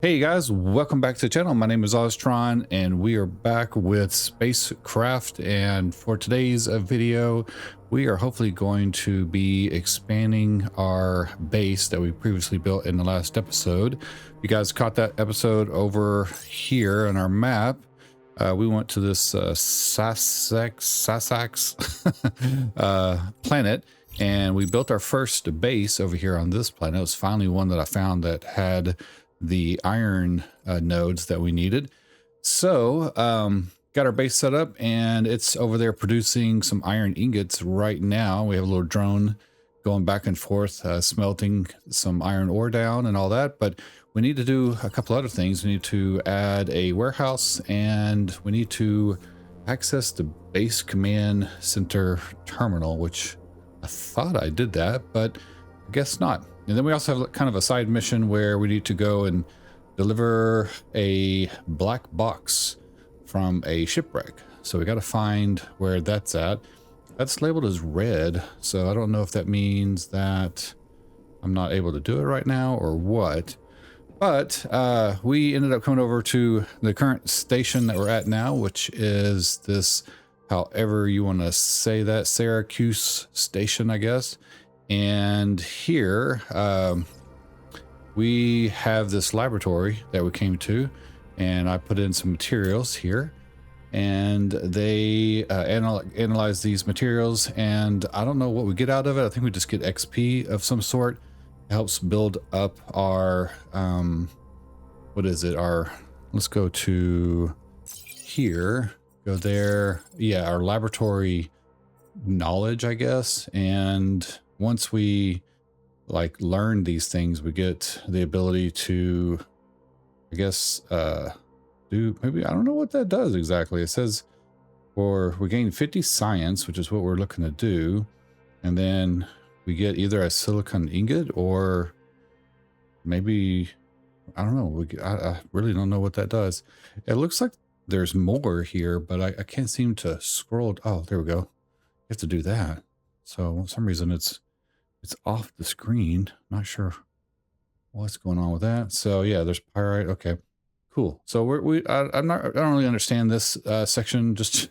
Hey guys, welcome back to the channel. My name is Oztron and we are back with SpaceCraft, and for today's video we are hopefully going to be expanding our base that we previously built in the last episode. You guys caught that episode over here on our map. We went to this Sassax planet, and we built our first base over here on this planet. It was finally one that I found that had the iron nodes that we needed. So got our base set up, and it's over there producing some iron ingots right now. We have a little drone going back and forth, smelting some iron ore down and all that. But we need to do a couple other things. We need to add a warehouse, and we need to access the base command center terminal, which I thought I did that, but I guess not. And then we also have kind of a side mission where we need to go and deliver a black box from a shipwreck. So we got to find where that's at. That's labeled as red, so I don't know if that means that I'm not able to do it right now or what. But we ended up coming over to the current station that we're at now, which is this, however you want to say that, Syracuse station, I guess. And here we have this laboratory that we came to, and I put in some materials here, and they analyze these materials, and I don't know what we get out of it. I think we just get XP of some sort. It helps build up our what is it, our, let's go to here, go there, yeah, our laboratory knowledge, I guess. And once we like learn these things, we get the ability to, I guess, do maybe, I don't know what that does exactly. It says we gain 50 science, which is what we're looking to do. And then we get either a silicon ingot or maybe, I don't know. I really don't know what that does. It looks like there's more here, but I can't seem to scroll. Oh, there we go. You have to do that. So for some reason it's off the screen. Not sure what's going on with that. So yeah, there's pyrite. Okay, cool. So I don't really understand this section just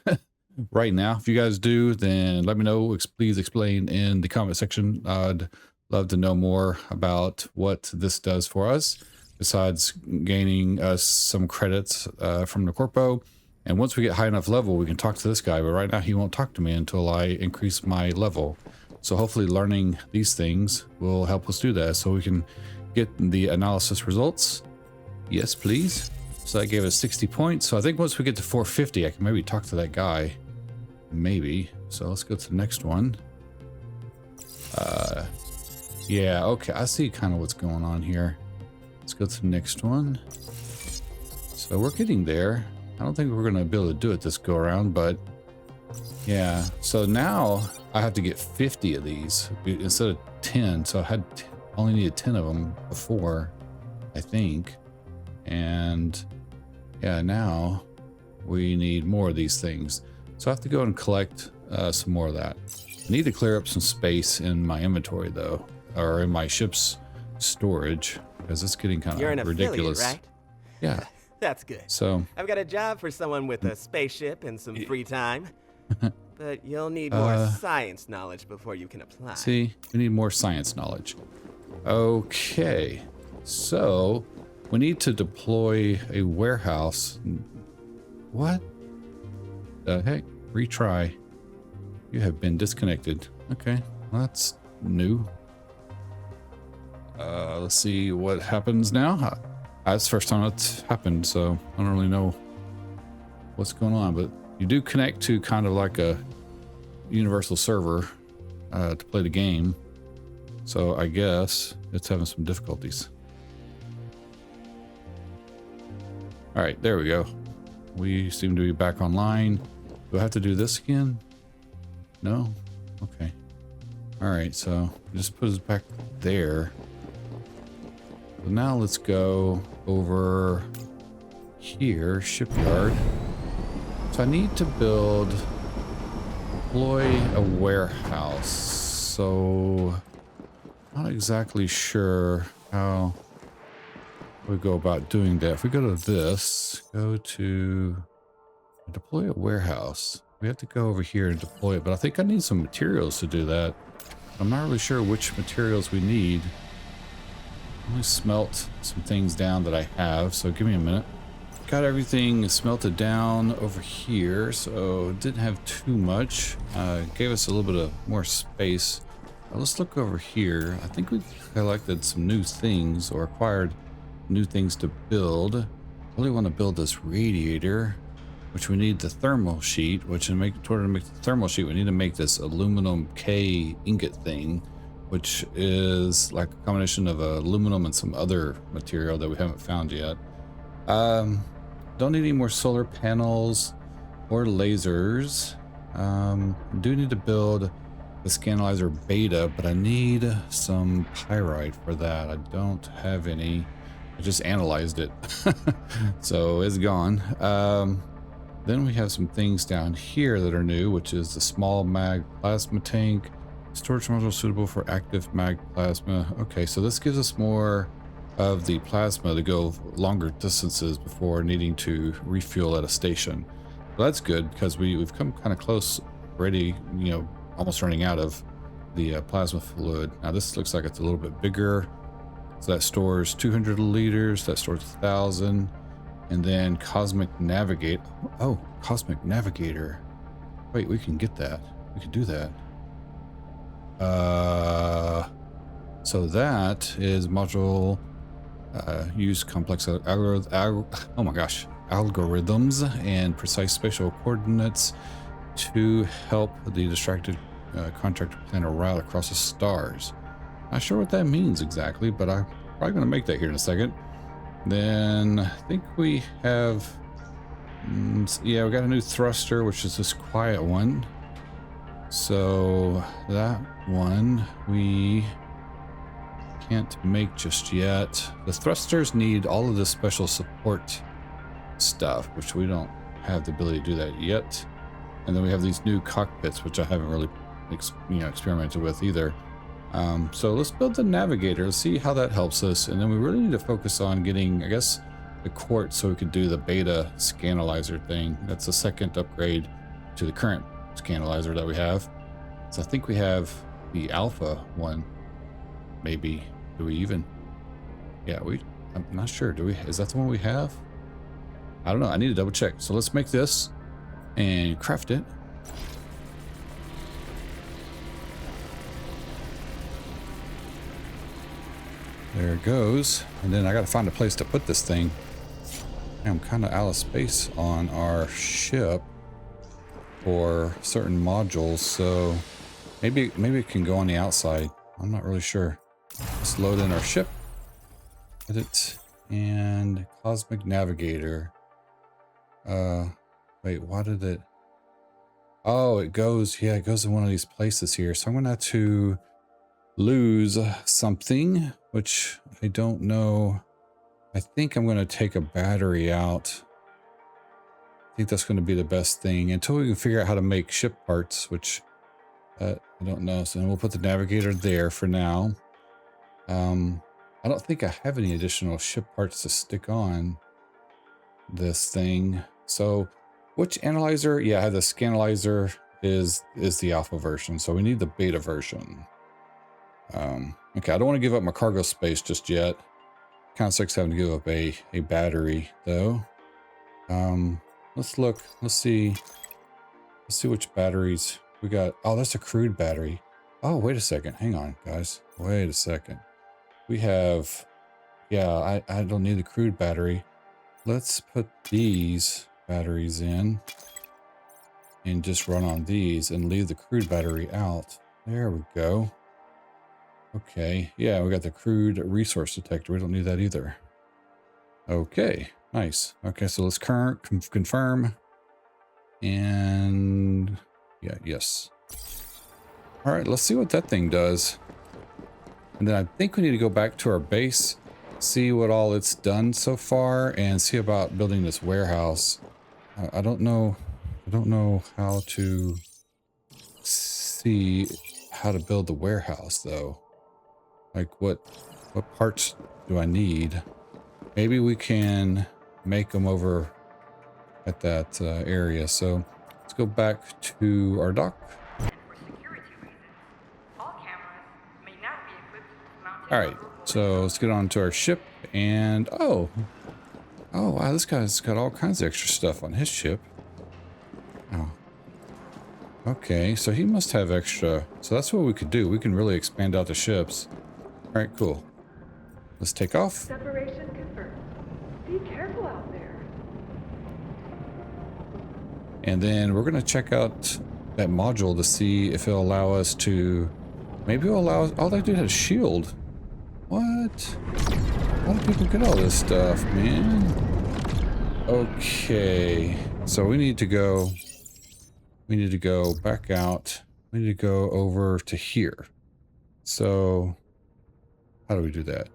right now. If you guys do, then let me know. Please explain in the comment section. I'd love to know more about what this does for us, besides gaining us some credits from the corpo. And once we get high enough level, we can talk to this guy. But right now he won't talk to me until I increase my level. So hopefully learning these things will help us do that, so we can get the analysis results. Yes, please. So that gave us 60 points. So I think once we get to 450, I can maybe talk to that guy. Maybe. So let's go to the next one. Yeah, okay. I see kind of what's going on here. Let's go to the next one. So we're getting there. I don't think we're going to be able to do it this go around, but yeah. So now I have to get 50 of these instead of 10. So I had only needed 10 of them before, I think. And yeah, now we need more of these things. So I have to go and collect some more of that. I need to clear up some space in my inventory though, or in my ship's storage, because it's getting kind You're of an ridiculous. Affiliate, right? Yeah. That's good. So I've got a job for someone with a spaceship and some free time. But you'll need more science knowledge before you can apply. see, we need more science knowledge. Okay. So we need to deploy a warehouse. What the heck? Retry. You have been disconnected. Okay. Well, that's new. Let's see what happens now. That's the first time it's happened, so I don't really know what's going on, but you do connect to kind of like a universal server to play the game. So I guess it's having some difficulties. All right, there we go. We seem to be back online. Do I have to do this again? No? Okay. All right, so just put us back there. So now let's go over here, shipyard. So I need to deploy a warehouse. So not exactly sure how we go about doing that. If we go to this, go to deploy a warehouse. We have to go over here and deploy it, but I think I need some materials to do that. I'm not really sure which materials we need. Let me smelt some things down that I have, so give me a minute. Got everything smelted down over here, so didn't have too much. Gave us a little bit of more space. Let's look over here. I think we collected some new things or acquired new things to build. I really want to build this radiator, which we need the thermal sheet, which in order to make the thermal sheet, we need to make this aluminum K ingot thing, which is like a combination of aluminum and some other material that we haven't found yet. Don't need any more solar panels or lasers. Do need to build the Scanalyzer beta, but I need some pyrite for that. I don't have any. I just analyzed it. So it's gone. Then we have some things down here that are new, which is the small mag plasma tank, storage module suitable for active mag plasma. Okay, so this gives us more of the plasma to go longer distances before needing to refuel at a station. So that's good because we've come kind of close already, you know, almost running out of the plasma fluid. Now this looks like it's a little bit bigger. So that stores 200 liters, that stores 1,000. And then Cosmic Navigate. Oh, Cosmic Navigator. Wait, we can get that. We could do that. So that is module use complex algorithms and precise spatial coordinates to help the distracted contractor plan a route across the stars. Not sure what that means exactly, but I'm probably going to make that here in a second. Then I think we have, yeah, we got a new thruster, which is this quiet one. So that one we can't make just yet. The thrusters need all of this special support stuff, which we don't have the ability to do that yet. And then we have these new cockpits, which I haven't really experimented with either. So let's build the navigator. Let's see how that helps us. And then we really need to focus on getting, I guess, the quartz so we could do the beta Scanalyzer thing. That's the second upgrade to the current Scanalyzer that we have. So I think we have the alpha one. Maybe. Do we even? Yeah, I'm not sure. Is that the one we have? I don't know. I need to double check. So let's make this and craft it. There it goes. And then I got to find a place to put this thing. I'm kind of out of space on our ship for certain modules, so maybe it can go on the outside. I'm not really sure. Let's load in our ship. Edit and Cosmic Navigator. Wait, why did it? Oh, it goes. Yeah, it goes in one of these places here. So I'm gonna have to lose something, which I don't know. I think I'm going to take a battery out. I think that's going to be the best thing until we can figure out how to make ship parts, which I don't know. So then we'll put the navigator there for now. I don't think I have any additional ship parts to stick on this thing. So which analyzer? Yeah, I have the Scanalyzer is the alpha version. So we need the beta version. Okay, I don't want to give up my cargo space just yet. Kind of sucks having to give up a battery though. Let's look. Let's see which batteries we got. Oh, that's a crude battery. Oh, wait a second. Hang on, guys. Wait a second. We have, yeah, I don't need the crude battery. Let's put these batteries in and just run on these and leave the crude battery out. There we go. Okay, yeah, we got the crude resource detector. We don't need that either. Okay, nice. Okay, so let's confirm. And yeah, yes. All right, let's see what that thing does. And then I think we need to go back to our base, see what all it's done so far, and see about building this warehouse. I don't know how to see how to build the warehouse though. Like what parts do I need? maybe we can make them over at that area. So let's go back to our dock. For security reasons, all cameras may not be equipped with mounting. All right, so let's get on to our ship. And oh wow, this guy's got all kinds of extra stuff on his ship. Oh, okay, so he must have extra. So that's what we could do. We can really expand out the ships. All right, cool. Let's take off. Separation confirmed. Be careful out there. And then we're gonna check out that module to see if it'll allow us to. Maybe it'll allow us. All they do is a shield. What? How do people get all this stuff, man? Okay, so we need to go. We need to go back out. We need to go over to here. So, how do we do that?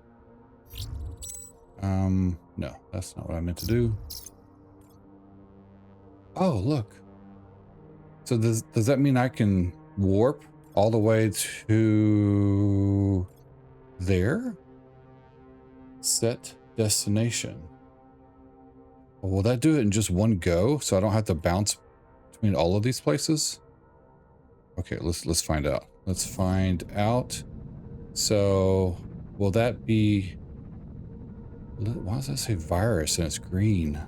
No, that's not what I meant to do. Oh, look. So does that mean I can warp all the way to there? Set destination. Well, will that do it in just one go, so I don't have to bounce between all of these places? Okay, let's find out. Let's find out. So, will that be? Why does that say virus and it's green?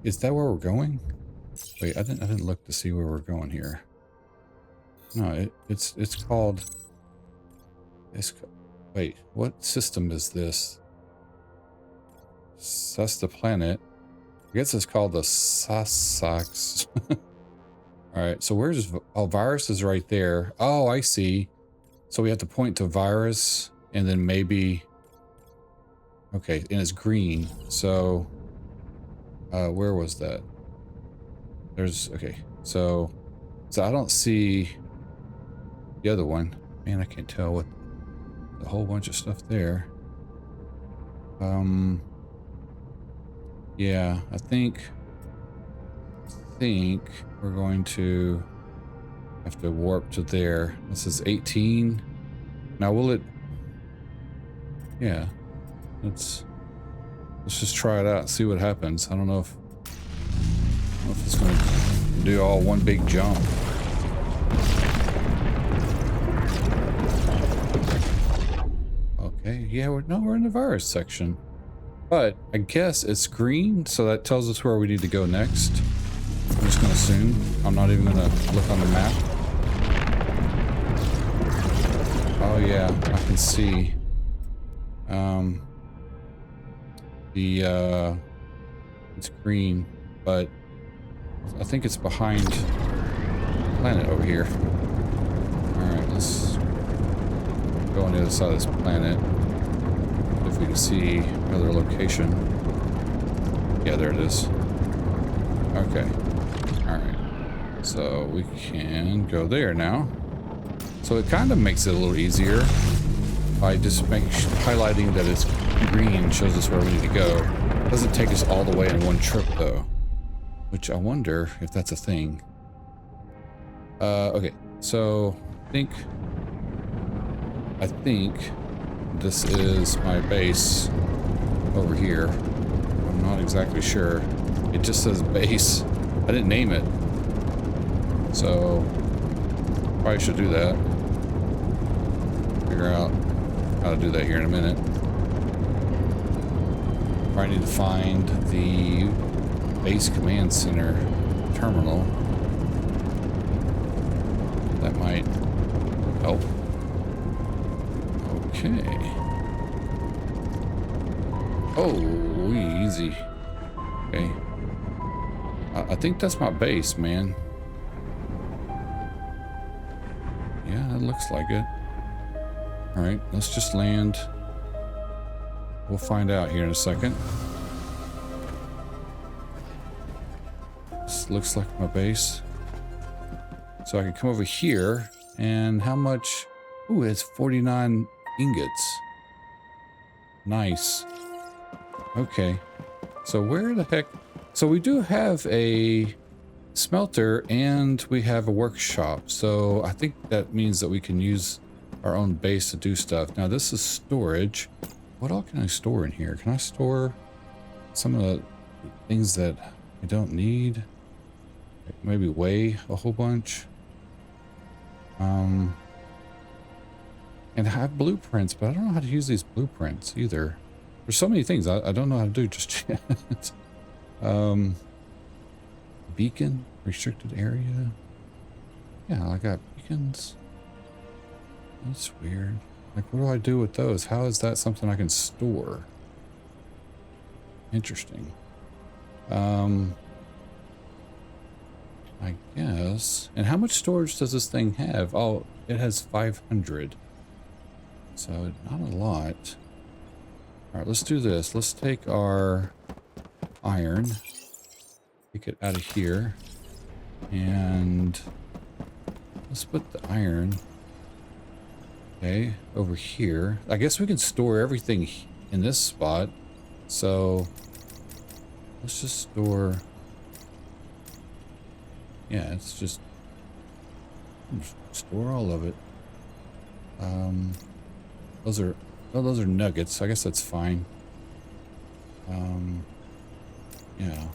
Is that where we're going? Wait, I didn't look to see where we're going here. No, it's called. Wait, what system is this? That's the planet. I guess it's called the Sassax. All right, so where's virus is right there. Oh, I see. So we have to point to virus and then maybe. Okay, and it's green. So, where was that? There's okay. So I don't see the other one. Man, I can't tell what. A whole bunch of stuff there. Yeah, I think we're going to have to warp to there. This is 18. Now will it? Yeah, let's just try it out and see what happens. I don't know if it's going to do all one big jump. Okay, yeah, we're in the virus section. But I guess it's green, so that tells us where we need to go next. I'm just gonna assume. I'm not even gonna look on the map. Oh yeah, I can see. It's green, but I think it's behind the planet over here. Alright, let's go on the other side of this planet. If we can see another location. Yeah, there it is. Okay. Alright. So we can go there now. So it kind of makes it a little easier by just highlighting that it's green shows us where we need to go. It doesn't take us all the way in one trip though. Which I wonder if that's a thing. Okay. So I think this is my base over here. I'm not exactly sure. It just says base. I didn't name it. So probably should do that. Figure out how to do that here in a minute. Probably need to find the base command center terminal. That might help. Okay. Oh, easy. Okay. I think that's my base, man. Yeah, that looks like it. Alright, let's just land. We'll find out here in a second. This looks like my base. So I can come over here, and how much? Ooh, it's 49 ingots. Nice. Okay. So where the heck? So we do have a smelter and we have a workshop. So I think that means that we can use our own base to do stuff. Now this is storage. What all can I store in here? Can I store some of the things that I don't need? Maybe weigh a whole bunch. And I have blueprints, but I don't know how to use these blueprints either. There's so many things I don't know how to do just yet. Beacon, restricted area. Yeah, I got beacons. That's weird. Like, what do I do with those? How is that something I can store? Interesting. I guess. And how much storage does this thing have? Oh, it has 500. So not a lot. All right, let's do this. Let's take our iron, take it out of here, and let's put the iron, okay, over here. I guess we can store everything in this spot. So let's just store, yeah, it's just store all of it. Those are nuggets. I guess that's fine. Yeah.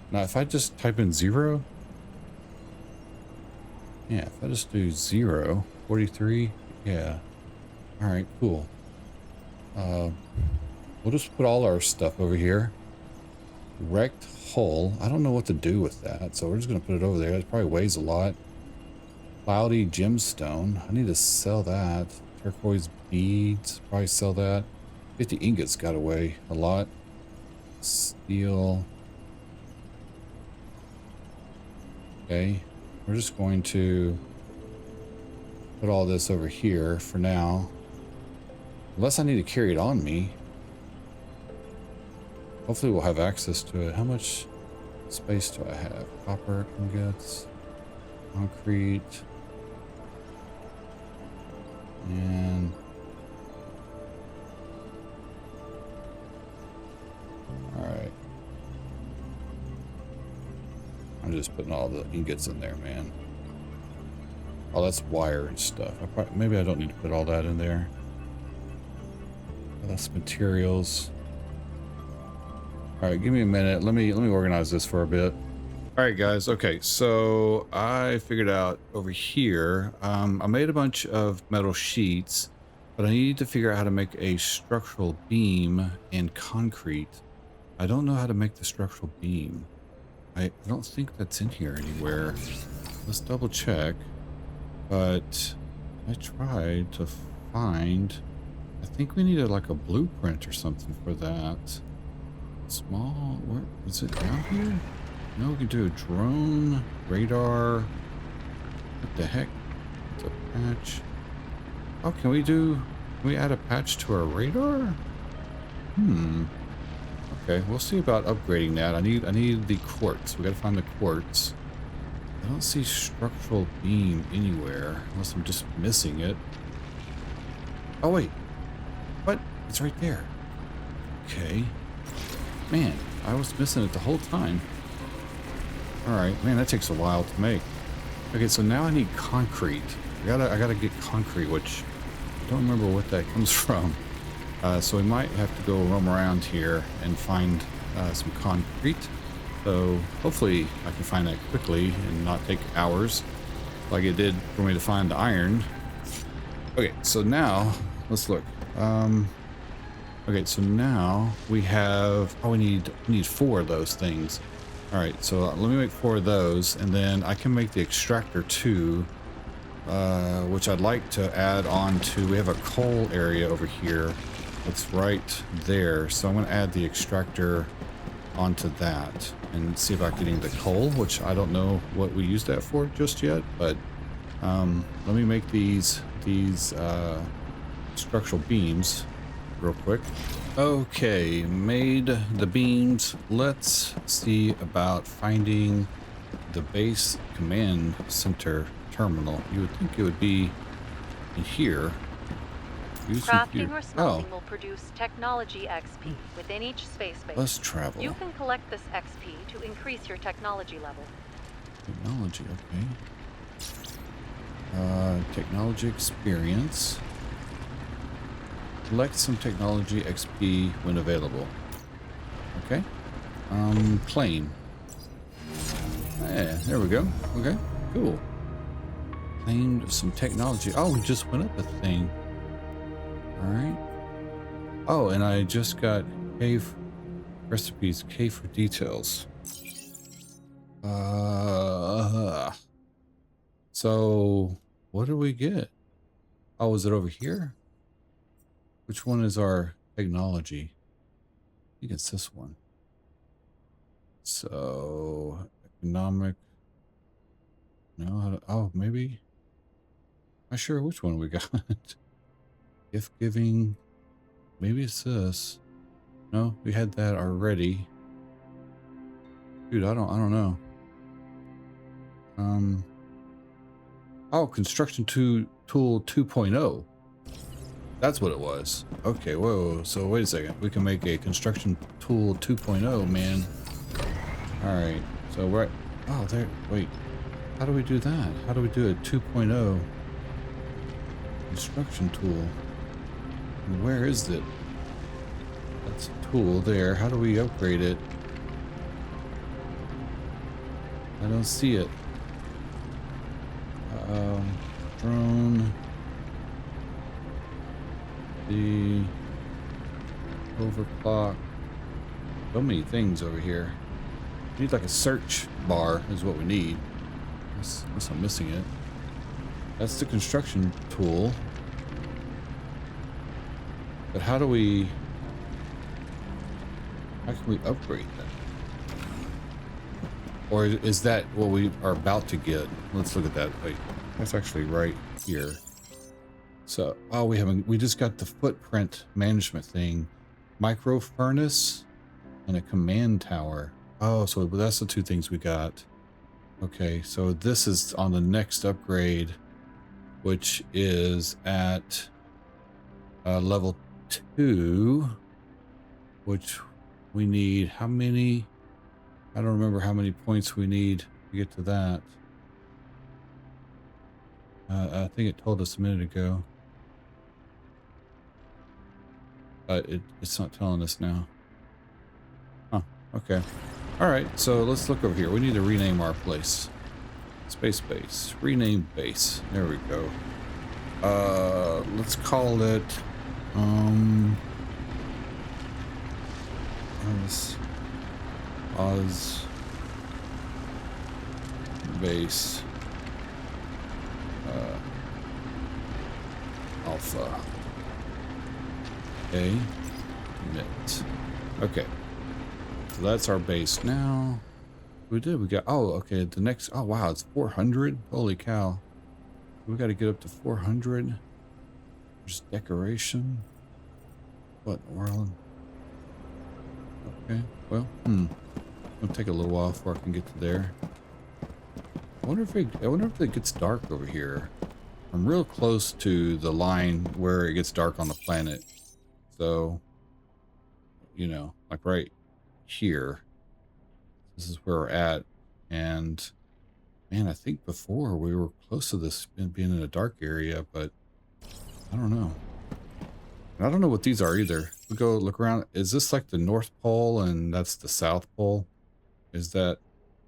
Now, if I just type in 0, yeah, if I just do 0, 43, yeah. All right, cool. We'll just put all our stuff over here. Wrecked hull. I don't know what to do with that, so we're just gonna put it over there. It probably weighs a lot. Cloudy gemstone. I need to sell that. Turquoise beads. Probably sell that. 50 ingots got away a lot. Steel. Okay. We're just going to put all this over here for now. Unless I need to carry it on me. Hopefully we'll have access to it. How much space do I have? Copper ingots. Concrete. And all right, I'm just putting all the ingots in there, man. Oh, that's wire and stuff. Maybe I don't need to put all that in there. That's materials. All right, give me a minute. Let me organize this for a bit. All right, guys. Okay, so I figured out over here, I made a bunch of metal sheets, but I need to figure out how to make a structural beam in concrete. I don't know how to make the structural beam. I don't think that's in here anywhere. Let's double check. But I tried to find, I think we needed like a blueprint or something for that. Small, where is it down here? No, we can do a drone, radar. What the heck? It's a patch. Oh, can we add a patch to our radar? Okay, we'll see about upgrading that. I need the quartz. We gotta find the quartz. I don't see structural beam anywhere, unless I'm just missing it. Oh wait. What? It's right there. Okay. Man, I was missing it the whole time. Alright, man, that takes a while to make. Okay, so now I need concrete. I gotta get concrete, which I don't remember what that comes from. So we might have to go roam around here and find some concrete. So hopefully I can find that quickly and not take hours like it did for me to find the iron. Okay, so now let's look. Okay, so now we have, oh, we need 4 of those things. All right, so let me make 4 of those, and then I can make the extractor too, which I'd like to add on to. We have a coal area over here that's right there, so I'm going to add the extractor onto that and see about getting the coal, which I don't know what we use that for just yet, but let me make these structural beams real quick. Okay, made the beams. Let's see about finding the base command center terminal. You would think it would be in here. Crafting or smelting will produce technology XP within each space base. Let's travel. You can collect this XP to increase your technology level. Technology, okay. Technology experience. Collect some technology XP when available. Okay. Plane. Yeah, there we go. Okay, cool. Claimed some technology. Oh, we just went up a thing. Alright. Oh, and I just got cave recipes, K for details. So what do we get? Oh, is it over here? Which one is our technology? I think it's this one. So economic. No, oh, maybe. Not sure which one we got. Gift giving. Maybe it's this. No, we had that already. Dude, I don't know. Oh, construction tool 2.0. That's what it was. Okay, whoa. So wait a second. We can make a construction tool 2.0, man. All right. So right. Oh, there. Wait. How do we do that? How do we do a 2.0 construction tool? Where is it? That's a tool there. How do we upgrade it? I don't see it. Drone. The overclock. So many things over here. We need like a search bar is what we need. Unless I'm missing it. That's the construction tool. But how can we upgrade that? Or is that what we are about to get? Let's look at that. Wait, that's actually right here. So, oh, we just got the footprint management thing. Micro furnace and a command tower. Oh, so that's the two things we got. Okay, so this is on the next upgrade, which is at level 2, which we need how many? I don't remember how many points we need to get to that. I think it told us a minute ago. But it's not telling us now. Huh, okay. Alright, so let's look over here. We need to rename our place. Space base. Rename base. There we go. Let's call it Oz base alpha. A net. Okay. So that's our base now. We got, oh, okay, the next, oh wow, it's 400. Holy cow. We got to get up to 400. There's decoration. What in the world? Okay, well, it'll take a little while before I can get to there. I wonder if it gets dark over here. I'm real close to the line where it gets dark on the planet. So, you know, like right here. This is where we're at. And man, I think before we were close to this being in a dark area, but I don't know. I don't know what these are either. We go look around. Is this like the North Pole and that's the South Pole? Is that,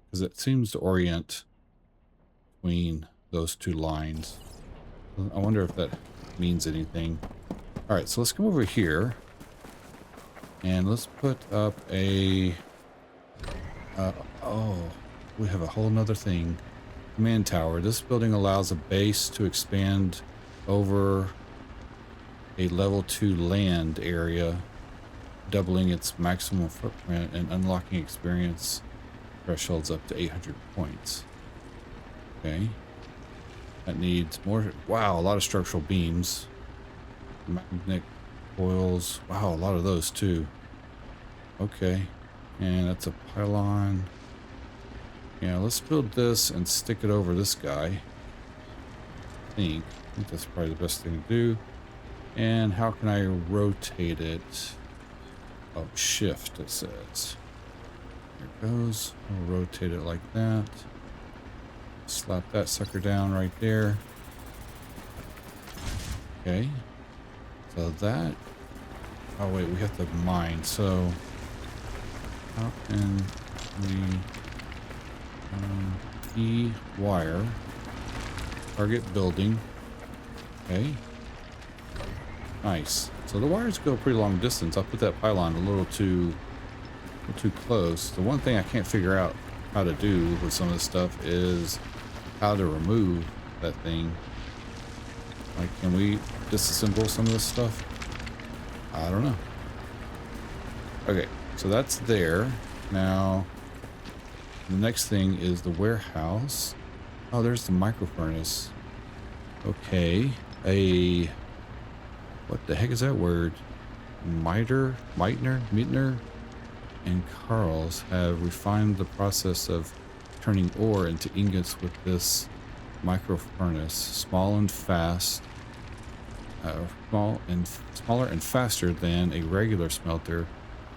because it seems to orient between those two lines. I wonder if that means anything. All right, so let's come over here and let's put up a, oh, we have a whole nother thing. Command tower. This building allows a base to expand over a level 2 land area, doubling its maximum footprint and unlocking experience thresholds up to 800 points. Okay. That needs more. Wow, a lot of structural beams. Magnetic coils. Wow, a lot of those too. Okay. And that's a pylon. Yeah, let's build this and stick it over this guy. I think that's probably the best thing to do. And how can I rotate it? Oh, shift, it says. There it goes. I'll rotate it like that. Slap that sucker down right there. Okay. So that... Oh, wait, we have to mine. So how can we wire target building? Okay. Nice. So the wires go a pretty long distance. I'll put that pylon a little too close. The one thing I can't figure out how to do with some of this stuff is how to remove that thing. Like, can we disassemble some of this stuff? I don't know. Okay, so that's there. Now, the next thing is the warehouse. Oh, there's the micro furnace. Okay, what the heck is that word? Meitner, and Carls have refined the process of turning ore into ingots with this micro furnace. Smaller and faster than a regular smelter.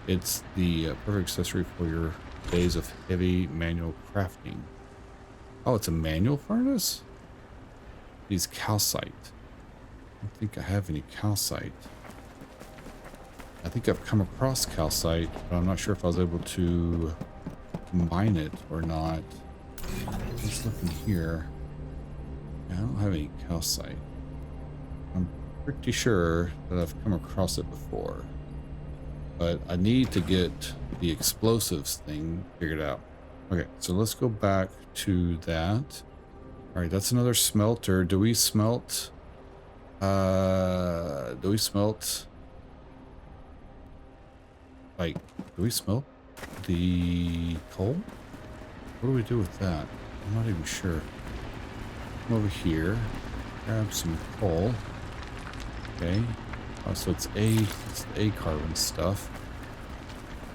It's the perfect accessory for your days of heavy manual crafting. Oh, it's a manual furnace? These calcite. I don't think I have any calcite. I think I've come across calcite, but I'm not sure if I was able to mine it or not. Just looking here. I don't have any calcite. I'm pretty sure that I've come across it before. But I need to get the explosives thing figured out. Okay, so let's go back to that. All right, that's another smelter. Do we smelt the coal? What do we do with that? I'm not even sure. Come over here, grab some coal. Okay. Oh, so it's A carbon stuff.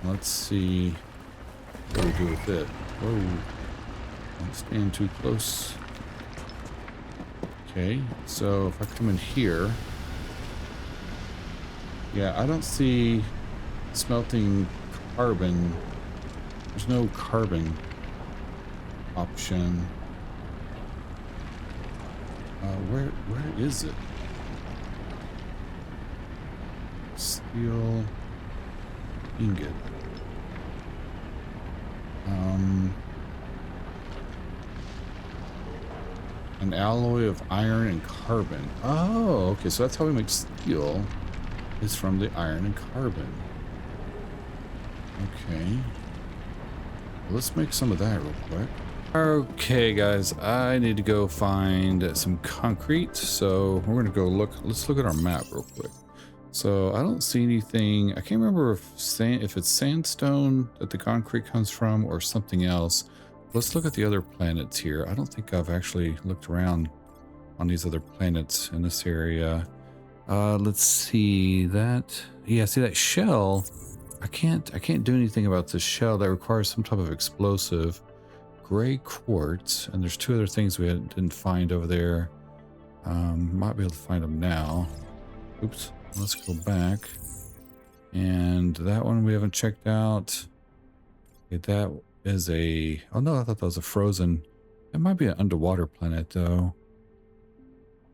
Let's see what we do with it. Whoa. Don't stand too close. Okay, so if I come in here, yeah, I don't see smelting carbon. There's no carbon option. Where is it? Steel ingot. An alloy of iron and carbon. Oh, okay, so that's how we make steel, is from the iron and carbon. Okay. Well, let's make some of that real quick. Okay, guys, I need to go find some concrete, so we're gonna go let's look at our map real quick. So I don't see anything. I can't remember if it's sandstone that the concrete comes from or something else. Let's look at the other planets here. I don't think I've actually looked around on these other planets in this area. Let's see that. Yeah, see that shell. I can't do anything about this shell. That requires some type of explosive. Gray quartz, and there's two other things we didn't find over there. Might be able to find them now. Oops. Let's go back. And that one we haven't checked out. Okay, that is a... Oh no, I thought that was a frozen... It might be an underwater planet though.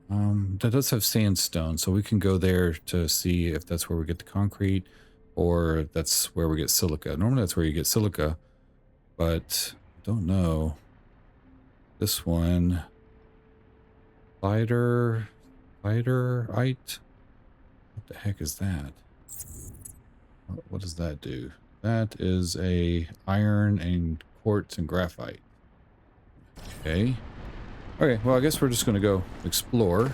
That does have sandstone, so we can go there to see if that's where we get the concrete or if that's where we get silica. Normally that's where you get silica, but I don't know. This one... Spiderite? What the heck is that? What does that do? That is a iron and quartz and graphite. Okay. Okay, well, I guess we're just going to go explore.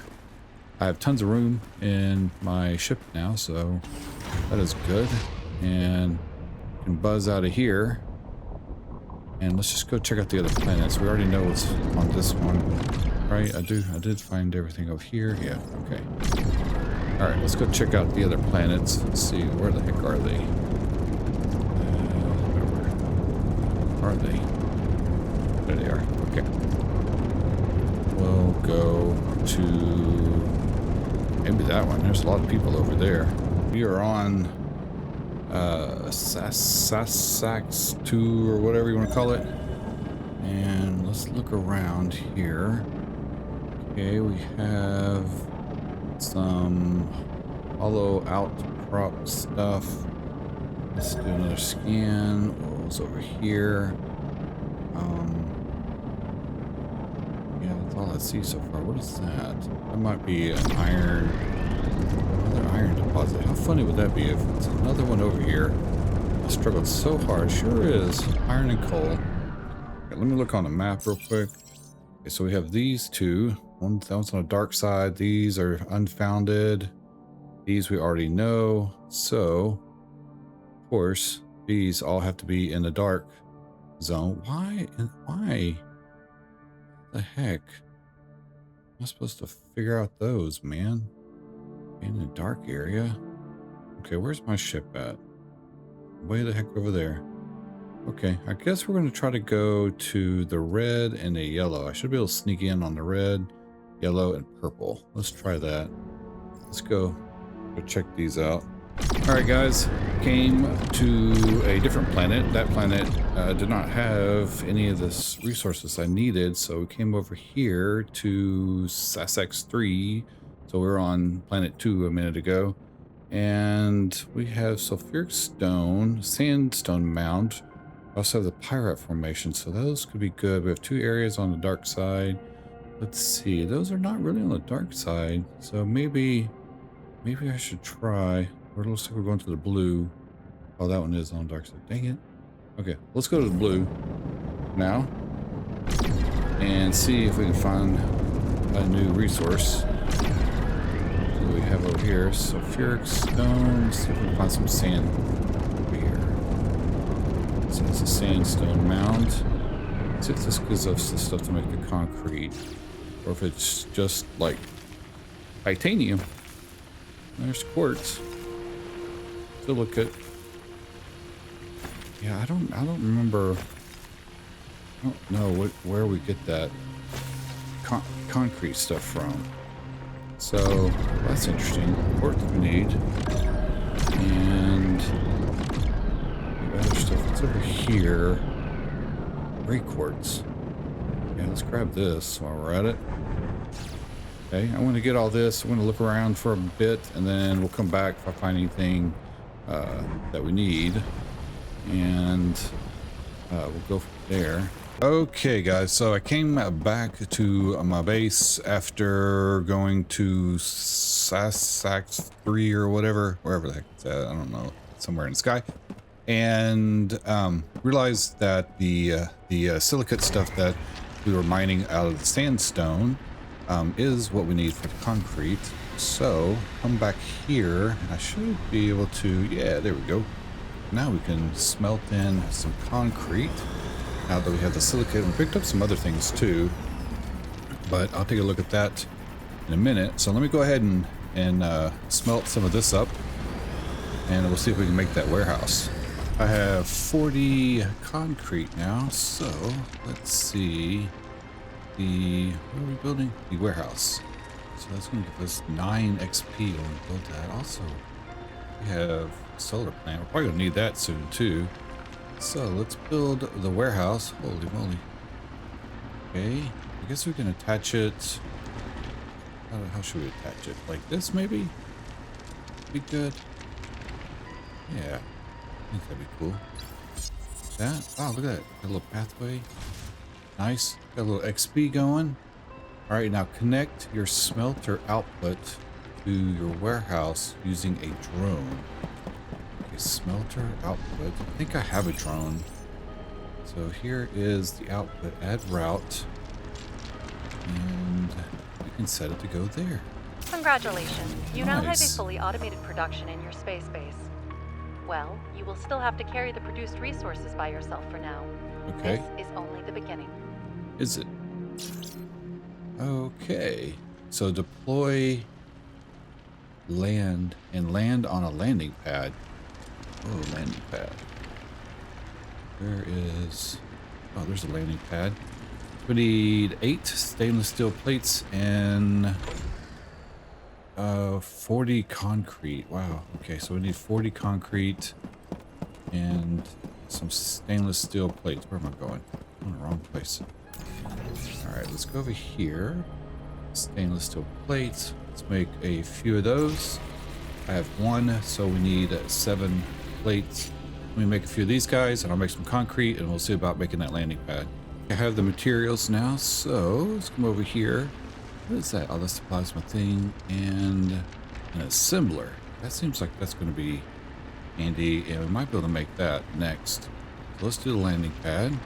I have tons of room in my ship now, so that is good. And we can buzz out of here. And let's just go check out the other planets. We already know what's on this one, right? I did find everything over here. Yeah, okay. All right, let's go check out the other planets. Let's see, where the heck are they? Where are they? There they are. Okay. We'll go to maybe that one. There's a lot of people over there. We are on Sassax 2 or whatever you want to call it. And let's look around here. Okay, we have some hollow outcrop stuff. Let's do another scan. What was over here? Yeah, that's all I see so far. What is that? That might be an another iron deposit. How funny would that be if it's another one over here? I struggled so hard. Sure is. Iron and coal. Okay, let me look on the map real quick. Okay, so we have these two. That one's on the dark side. These are unfounded. These we already know. So, of course, these all have to be in the dark zone. Why? And why? What the heck? Am I supposed to figure out those, man? In the dark area. Okay, where's my ship at? Way the heck over there. Okay, I guess we're going to try to go to the red and the yellow. I should be able to sneak in on the red, yellow, and purple. Let's try that. Let's go check these out. All right, guys. Came to a different planet. That planet did not have any of the resources I needed, so we came over here to Sassax 3. So we were on planet 2 a minute ago. And we have sulfuric stone, sandstone mound. We also have the pyrite formation, so those could be good. We have 2 areas on the dark side. Let's see, those are not really on the dark side, so maybe I should try. It looks like we're going to the blue. Oh, that one is on the dark side. Dang it. Okay, let's go to the blue now and see if we can find a new resource. We have over here sulfuric stone. Let's see if we can find some sand over here. So it's a sandstone mound. Let's see if this gives us the stuff to make the concrete, or if it's just like titanium. There's quartz. Silicate. Yeah, I don't remember. I don't know where we get that concrete stuff from. So that's interesting. Quartz we need, and other stuff that's over here. Gray quartz. Yeah, let's grab this while we're at it. Okay, I want to get all this. I'm going to look around for a bit, and then we'll come back if I find anything that we need, and we'll go from there. Okay, guys, so I came back to my base after going to Sassax 3 or whatever, wherever the heck it's at. I don't know, somewhere in the sky, and realized that the silicate stuff that we were mining out of the sandstone is what we need for the concrete. So come back here, and I should be able to, yeah, there we go. Now we can smelt in some concrete. Now that we have the silicate, we picked up some other things too, but I'll take a look at that in a minute. So let me go ahead and smelt some of this up, and we'll see if we can make that warehouse. I have 40 concrete now, so let's see. What are we building? The warehouse. So that's going to give us 9 XP when we build that. Also, we have solar plant. We're probably going to need that soon too. So let's build the warehouse. Holy moly. Okay, I guess we can attach it. How should we attach it? Like this maybe? Be good. Yeah, I think that'd be cool. That, oh, look at that. Got a little pathway. Nice. Got a little XP going. All right, now connect your smelter output to your warehouse using a drone. Smelter output. I think I have a drone. So here is the output. Add route, and we can set it to go there. Congratulations. You now have a Nice. fully automated production in your space base. Well, you will still have to carry the produced resources by yourself for now. Okay. This is only the beginning. Is it? Okay. So deploy land and land on a landing pad. Oh, landing pad. Where is... Oh, there's a landing pad. We need 8 stainless steel plates and 40 concrete. Wow. Okay, so we need 40 concrete and some stainless steel plates. Where am I going? I'm in the wrong place. All right, let's go over here. stainless steel plates. Let's make a few of those. I have 1, so we need 7 plates. Let me make a few of these guys, and I'll make some concrete, and we'll see about making that landing pad. I have the materials now, so let's come over here. What is that? Oh, that's the plasma thing, and an assembler. That seems like that's going to be handy, and we might be able to make that next. So let's do the landing pad,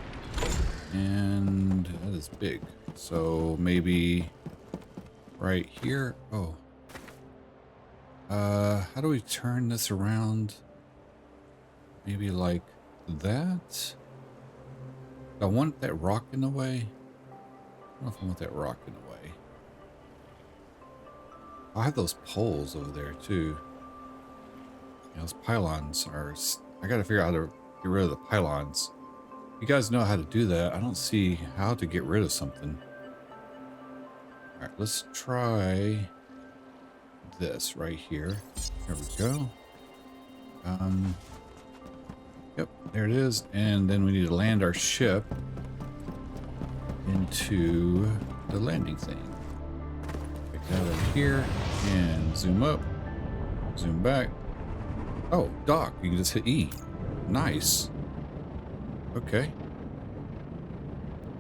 and that is big. So maybe right here. Oh. How do we turn this around? Maybe like that? I want that rock in the way. I don't know if I want that rock in the way. I have those poles over there too. Yeah, those pylons are... I gotta figure out how to get rid of the pylons. You guys know how to do that. I don't see how to get rid of something. Alright, let's try this right here. There we go. Yep, there it is. And then we need to land our ship into the landing thing. Pick that over here and zoom up, zoom back. Oh, dock. You can just hit E. Nice. Okay.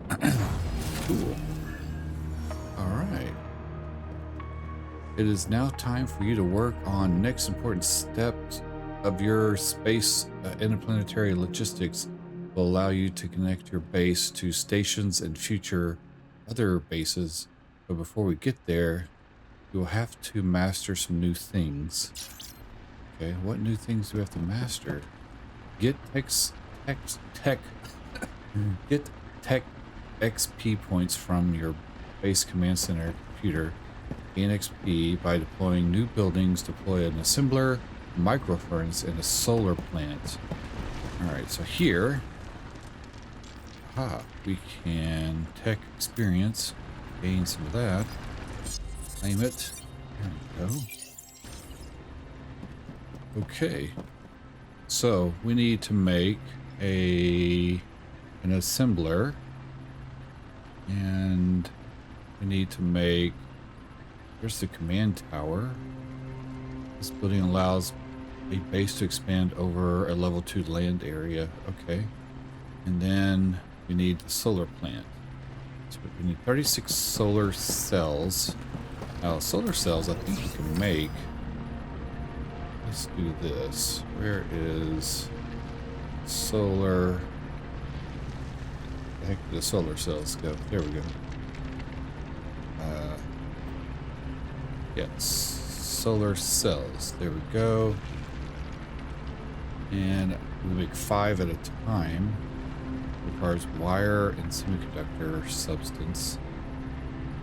Cool. All right. It is now time for you to work on next important steps of your space interplanetary logistics. Will allow you to connect your base to stations and future other bases. But before we get there, you'll have to master some new things. Okay, what new things do we have to master? Get tech XP points from your base command center computer. Gain XP by deploying new buildings. Deploy an assembler, micro furnace, and a solar plant. All right, so here, we can tech experience, gain some of that. Claim it. There we go. Okay, so we need to make an assembler, and we need to make, here's the command tower. This building allows a base to expand over a level 2 land area. Okay, and then we need the solar plant. So we need 36 solar cells. Now solar cells I think we can make. Let's do this. Where is solar? Where the heck did the solar cells go? There we go. Yes, solar cells. There we go. And we make 5 at a time. Requires wire and semiconductor substance.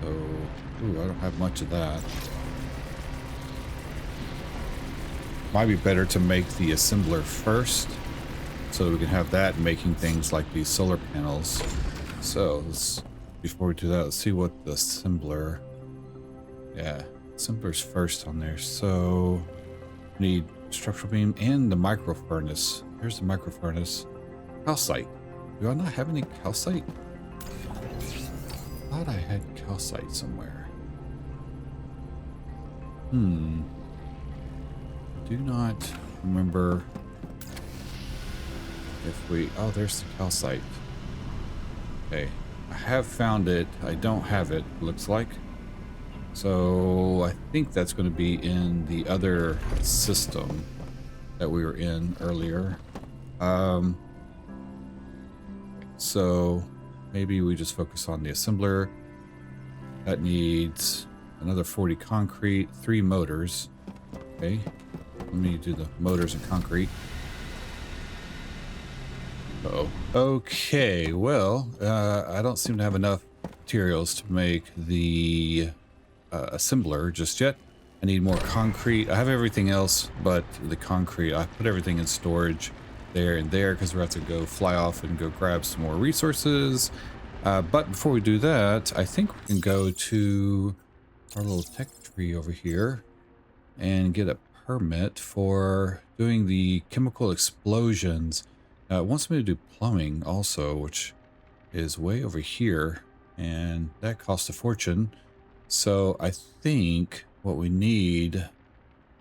So, ooh, I don't have much of that. Might be better to make the assembler first, so we can have that making things like these solar panels. So before we do that, let's see what the assembler. Yeah, assembler's first on there. So we need structural beam and the micro furnace. Here's the micro furnace. Calcite. Do I not have any calcite? I thought I had calcite somewhere. Do not remember if we... Oh, there's the calcite. Okay, I have found it. I don't have it, looks like. So I think that's going to be in the other system that we were in earlier. So maybe we just focus on the assembler. That needs another 40 concrete, 3 motors. Okay. Let me do the motors and concrete. Uh-oh. Okay, well, I don't seem to have enough materials to make the assembler just yet. I need more concrete. I have everything else but the concrete. I put everything in storage there and there because we're about to go fly off and go grab some more resources. But before we do that, I think we can go to our little tech tree over here and get a permit for doing the chemical explosions. It wants me to do plumbing also, which is way over here, and that costs a fortune. So I think what we need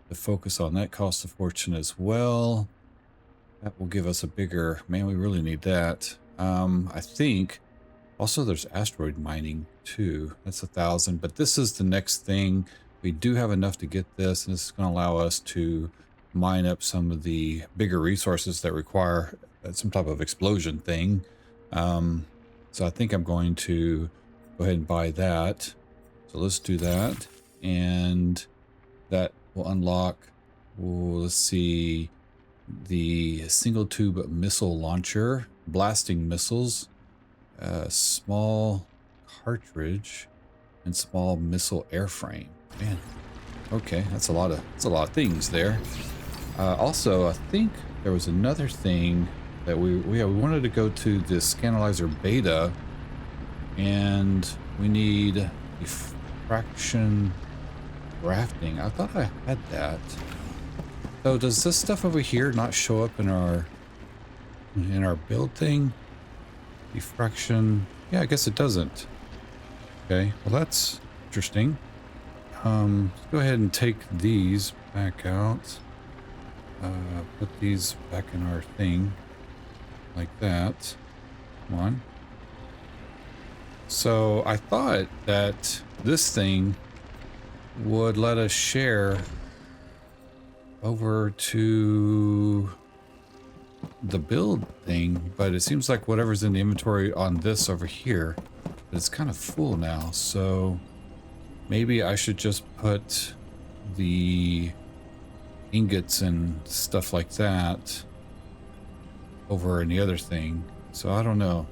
to focus on, that costs a fortune as well. That will give us a bigger, man, we really need that. I think also there's asteroid mining too. That's 1,000, but this is the next thing. We do have enough to get this, and this is going to allow us to mine up some of the bigger resources that require some type of explosion thing. So I think I'm going to go ahead and buy that. So let's do that, and that will unlock, let's see, the single tube missile launcher, blasting missiles, small cartridge, and small missile airframe. Man, okay, that's a lot of things there. Also, I think there was another thing that we wanted to go to this Scanalyzer beta, and we need diffraction rafting. I thought I had that. So does this stuff over here not show up in our build thing? Diffraction. Yeah, I guess it doesn't. Okay, well that's interesting. Let's go ahead and take these back out. Put these back in our thing. Like that. Come on. So I thought that this thing would let us share over to the build thing, but it seems like whatever's in the inventory on this over here, it's kind of full now. So maybe I should just put the ingots and stuff like that over in the other thing. So I don't know.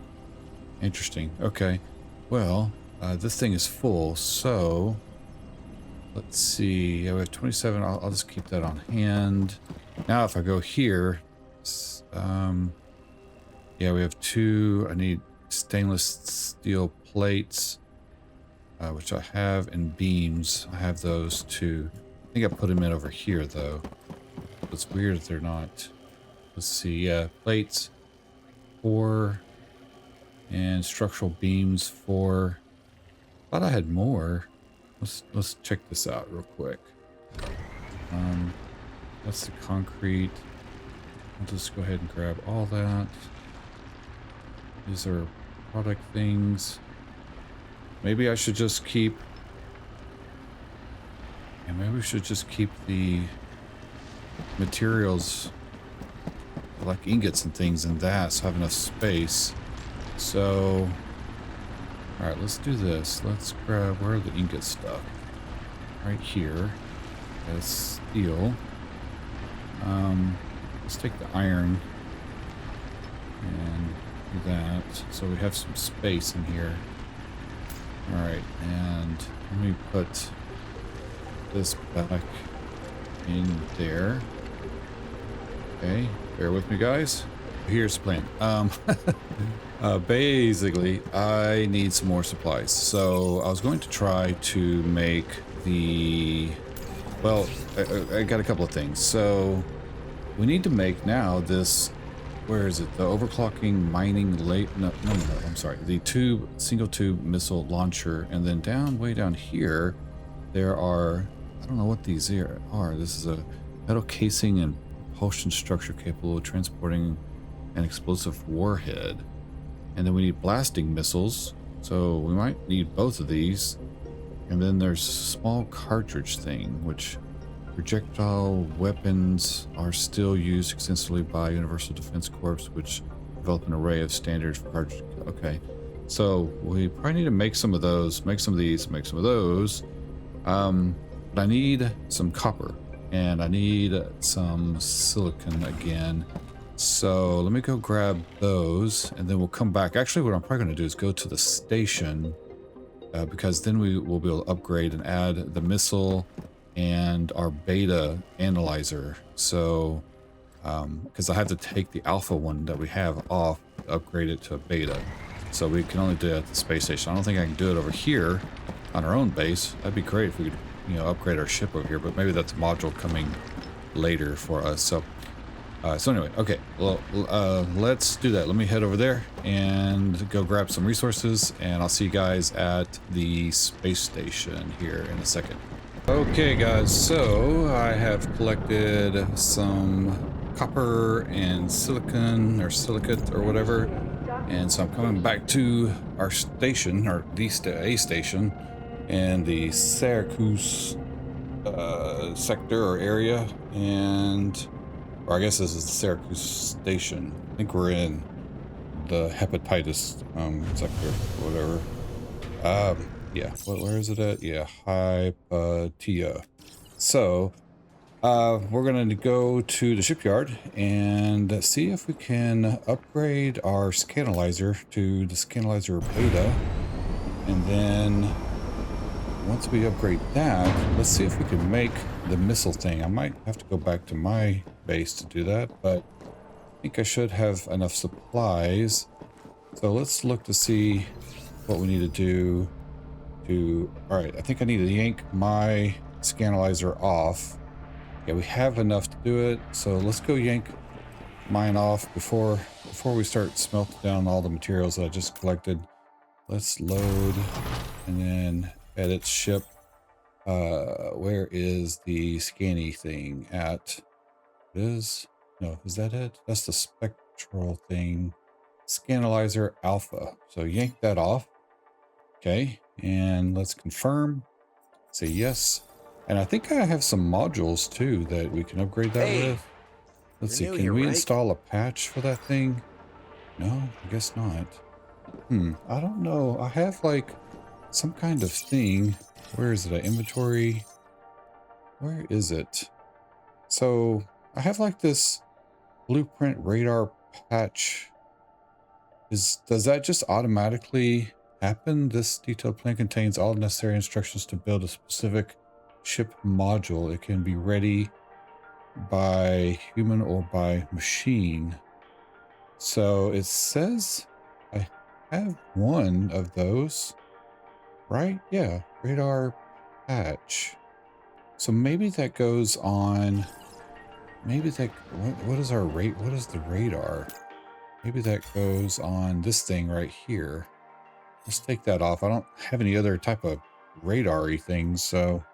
Interesting. Okay. Well, this thing is full, so let's see. Yeah, we have 27. I'll just keep that on hand. Now, if I go here, yeah, we have 2. I need stainless steel plates, which I have, and beams. I have those too. I think I put them in over here, though. It's weird if they're not. Let's see. Yeah, plates 4, and structural beams 4. Thought I had more. Let's check this out real quick. That's the concrete. I'll just go ahead and grab all that. These are product things. Maybe I should just keep... Yeah, maybe we should just keep the materials like ingots and things in that, so I have enough space. So... Alright, let's do this. Let's grab, where are the ingot stuff? Right here. That's steel. Let's take the iron and do that. So we have some space in here. Alright, and let me put this back in there. Okay, bear with me, guys. Here's the plan. Basically, I need some more supplies. So I was going to try to make the... Well, I got a couple of things. So we need to make now this... Where is it? The overclocking mining late... No, I'm sorry. The single tube missile launcher. And then way down here, there are... I don't know what these are. This is a metal casing and propulsion structure capable of transporting an explosive warhead. And then we need blasting missiles, so we might need both of these. And then there's a small cartridge thing, which projectile weapons are still used extensively by Universal Defense Corps, which develop an array of standards for cartridge. Okay, so we probably need to make some of those, make some of these, make some of those. But I need some copper, and I need some silicon again. So let me go grab those, and then we'll come back. Actually, what I'm probably going to do is go to the station, because then we will be able to upgrade and add the missile and our beta analyzer. So, because I have to take the alpha one that we have off, upgrade it to a beta. So we can only do it at the space station. I don't think I can do it over here on our own base. That'd be great if we could, upgrade our ship over here, but maybe that's a module coming later for us. So So anyway, okay, well, let's do that. Let me head over there and go grab some resources, and I'll see you guys at the space station here in a second. Okay, guys, so I have collected some copper and silicon or silicate or whatever, and so I'm coming back to our station, or a station in the Syracuse sector or area, or I guess this is the Syracuse station. I think we're in the hepatitis sector or whatever. Yeah, where is it at? Yeah, Hypatia. So we're gonna go to the shipyard and see if we can upgrade our scanalyzer to the scanalyzer beta, and then once we upgrade that, let's see if we can make the missile thing. I might have to go back to my base to do that, but I think I should have enough supplies. So let's look to see what we need to do all right, I think I need to yank my scanalyzer off. Yeah, we have enough to do it, so let's go yank mine off before we start smelting down all the materials that I just collected. Let's load and then edit ship. Where is the scanny thing at? Is that it? That's the spectral thing. Scanalyzer alpha. So yank that off. Okay, and let's confirm. Say yes. And I think I have some modules too that we can upgrade that with. Let's see, can we install a patch for that thing? No, I guess not. I don't know. I have like some kind of thing. Where is it? Inventory. Where is it? So I have like this blueprint radar patch. Does that just automatically happen? This detailed plan contains all necessary instructions to build a specific ship module. It can be ready by human or by machine. So it says I have one of those, right? Yeah, radar patch. So maybe that goes on. Maybe that, what is our rate? What is the radar? Maybe that goes on this thing right here. Let's take that off. I don't have any other type of radar-y things, so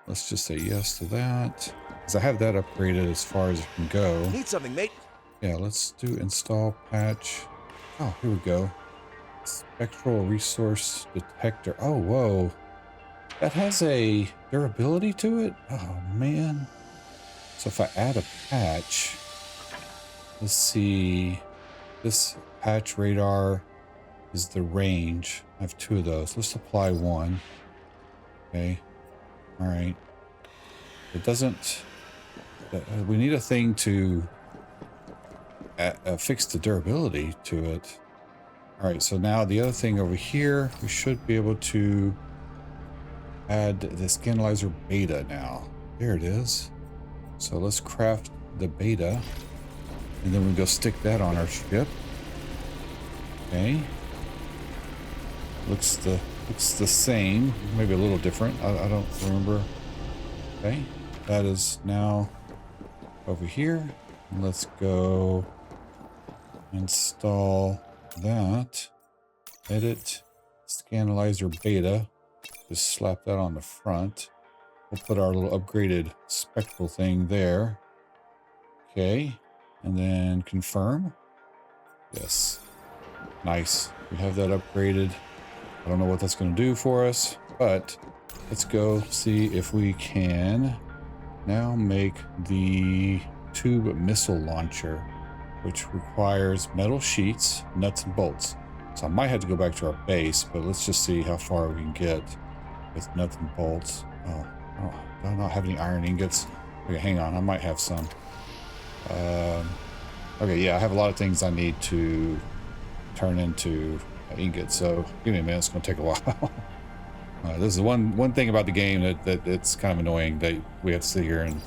let's just say yes to that. Because I have that upgraded as far as it can go. Need something, mate. Yeah, let's do install patch. Oh, here we go. Spectral resource detector. Oh, whoa. That has a durability to it? Oh, man. So if I add a patch, let's see. This patch radar is the range. I have two of those. Let's apply one. Okay. All right. It doesn't... we need a thing to fix the durability to it. All right, so now the other thing over here, we should be able to add the scanalyzer beta now. There it is. So let's craft the beta, and then we go stick that on our ship. Okay. Looks the same, maybe a little different. I don't remember. Okay, that is now over here. Let's go install that. Edit scanalyzer beta. Just slap that on the front. We'll put our little upgraded spectral thing there. Okay, and then confirm. Yes, nice. We have that upgraded. I don't know what that's going to do for us, but let's go see if we can now make the tube missile launcher, which requires metal sheets, nuts, and bolts. So I might have to go back to our base, but let's just see how far we can get with nuts and bolts. Oh, do I not have any iron ingots? Okay, hang on, I might have some. Okay, yeah, I have a lot of things I need to turn into ingots, so give me a minute, it's going to take a while. This is one thing about the game that it's kind of annoying that we have to sit here and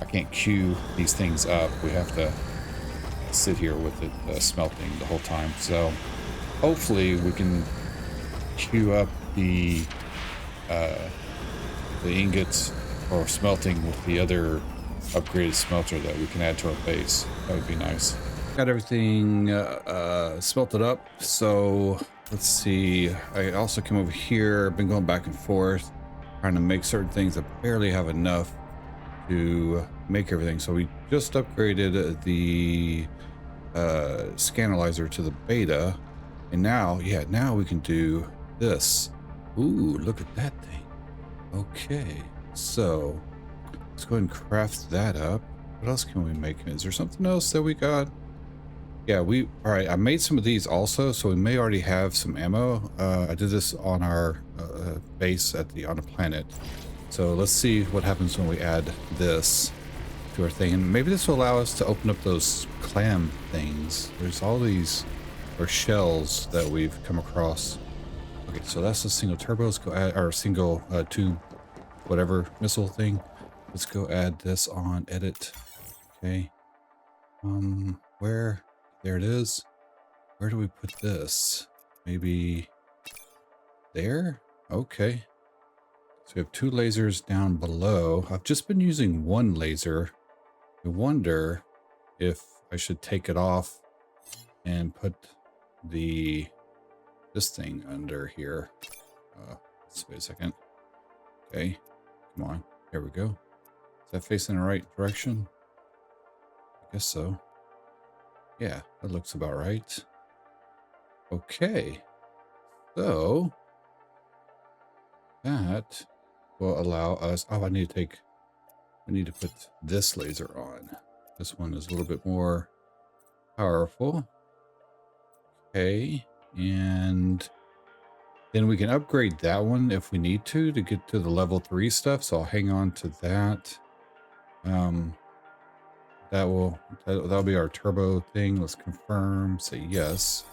I can't queue these things up. We have to sit here with it smelting the whole time. So hopefully we can queue up the ingots or smelting with the other upgraded smelter that we can add to our base. That would be nice. Got everything smelted up. So let's see. I also came over here. Been going back and forth, trying to make certain things. I barely have enough to make everything. So we just upgraded the scanalyzer to the beta, and now, yeah, now we can do this. Ooh, look at that thing. Okay, so let's go ahead and craft that up. What else can we make? Is there something else that we got? Yeah, all right, I made some of these also, so we may already have some ammo. I did this on our base on the planet. So let's see what happens when we add this to our thing. And maybe this will allow us to open up those clam things. There's all these, or shells, that we've come across. Okay, so that's a single turbo. Let's go add our single tube, whatever missile thing. Let's go add this on edit. Okay. Where? There it is. Where do we put this? Maybe there? Okay. So we have 2 lasers down below. I've just been using 1 laser. I wonder if I should take it off and put this thing under here. Let's wait a second. Okay, come on. There we go. Is that facing the right direction? I guess so. Yeah, that looks about right. Okay, so that will allow us. Oh, I need to put this laser on. This one is a little bit more powerful. Okay, and then we can upgrade that one if we need to get to the level 3 stuff. So I'll hang on to that. That'll be our turbo thing. Let's confirm, say yes.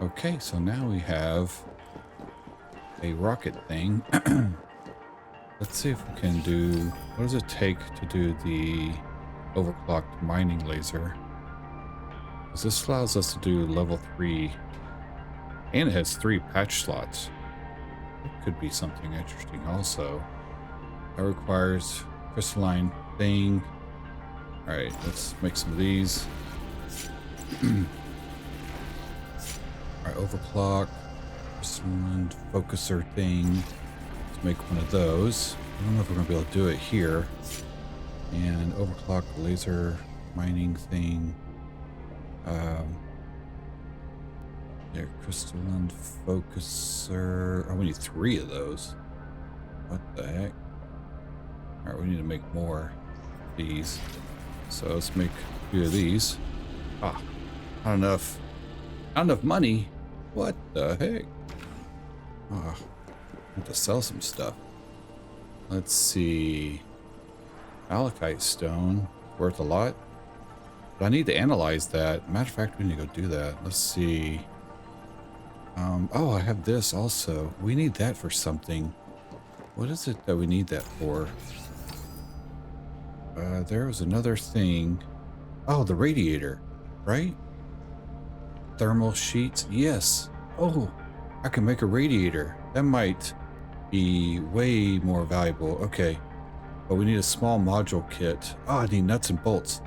Okay, so now we have a rocket thing. Let's see if we can do, what does it take to do the overclocked mining laser? Because this allows us to do level 3, and it has 3 patch slots. It could be something interesting also. That requires crystalline thing. All right, let's make some of these. All right, overclock, crystalline focuser thing. Let's make one of those. I don't know if we're gonna be able to do it here. And overclock laser mining thing. There, crystalline focuser. Oh, we need 3 of those. What the heck? All right, we need to make more of these. So let's make a few of these. Ah, not enough money. What the heck? Ah, I have to sell some stuff. Let's see. Malachite stone, worth a lot. But I need to analyze that. Matter of fact, we need to go do that. Let's see. Oh, I have this also. We need that for something. What is it that we need that for? There was another thing. Oh, the radiator, right? Thermal sheets. Yes. Oh, I can make a radiator. That might be way more valuable. Okay. But we need a small module kit. Oh, I need nuts and bolts.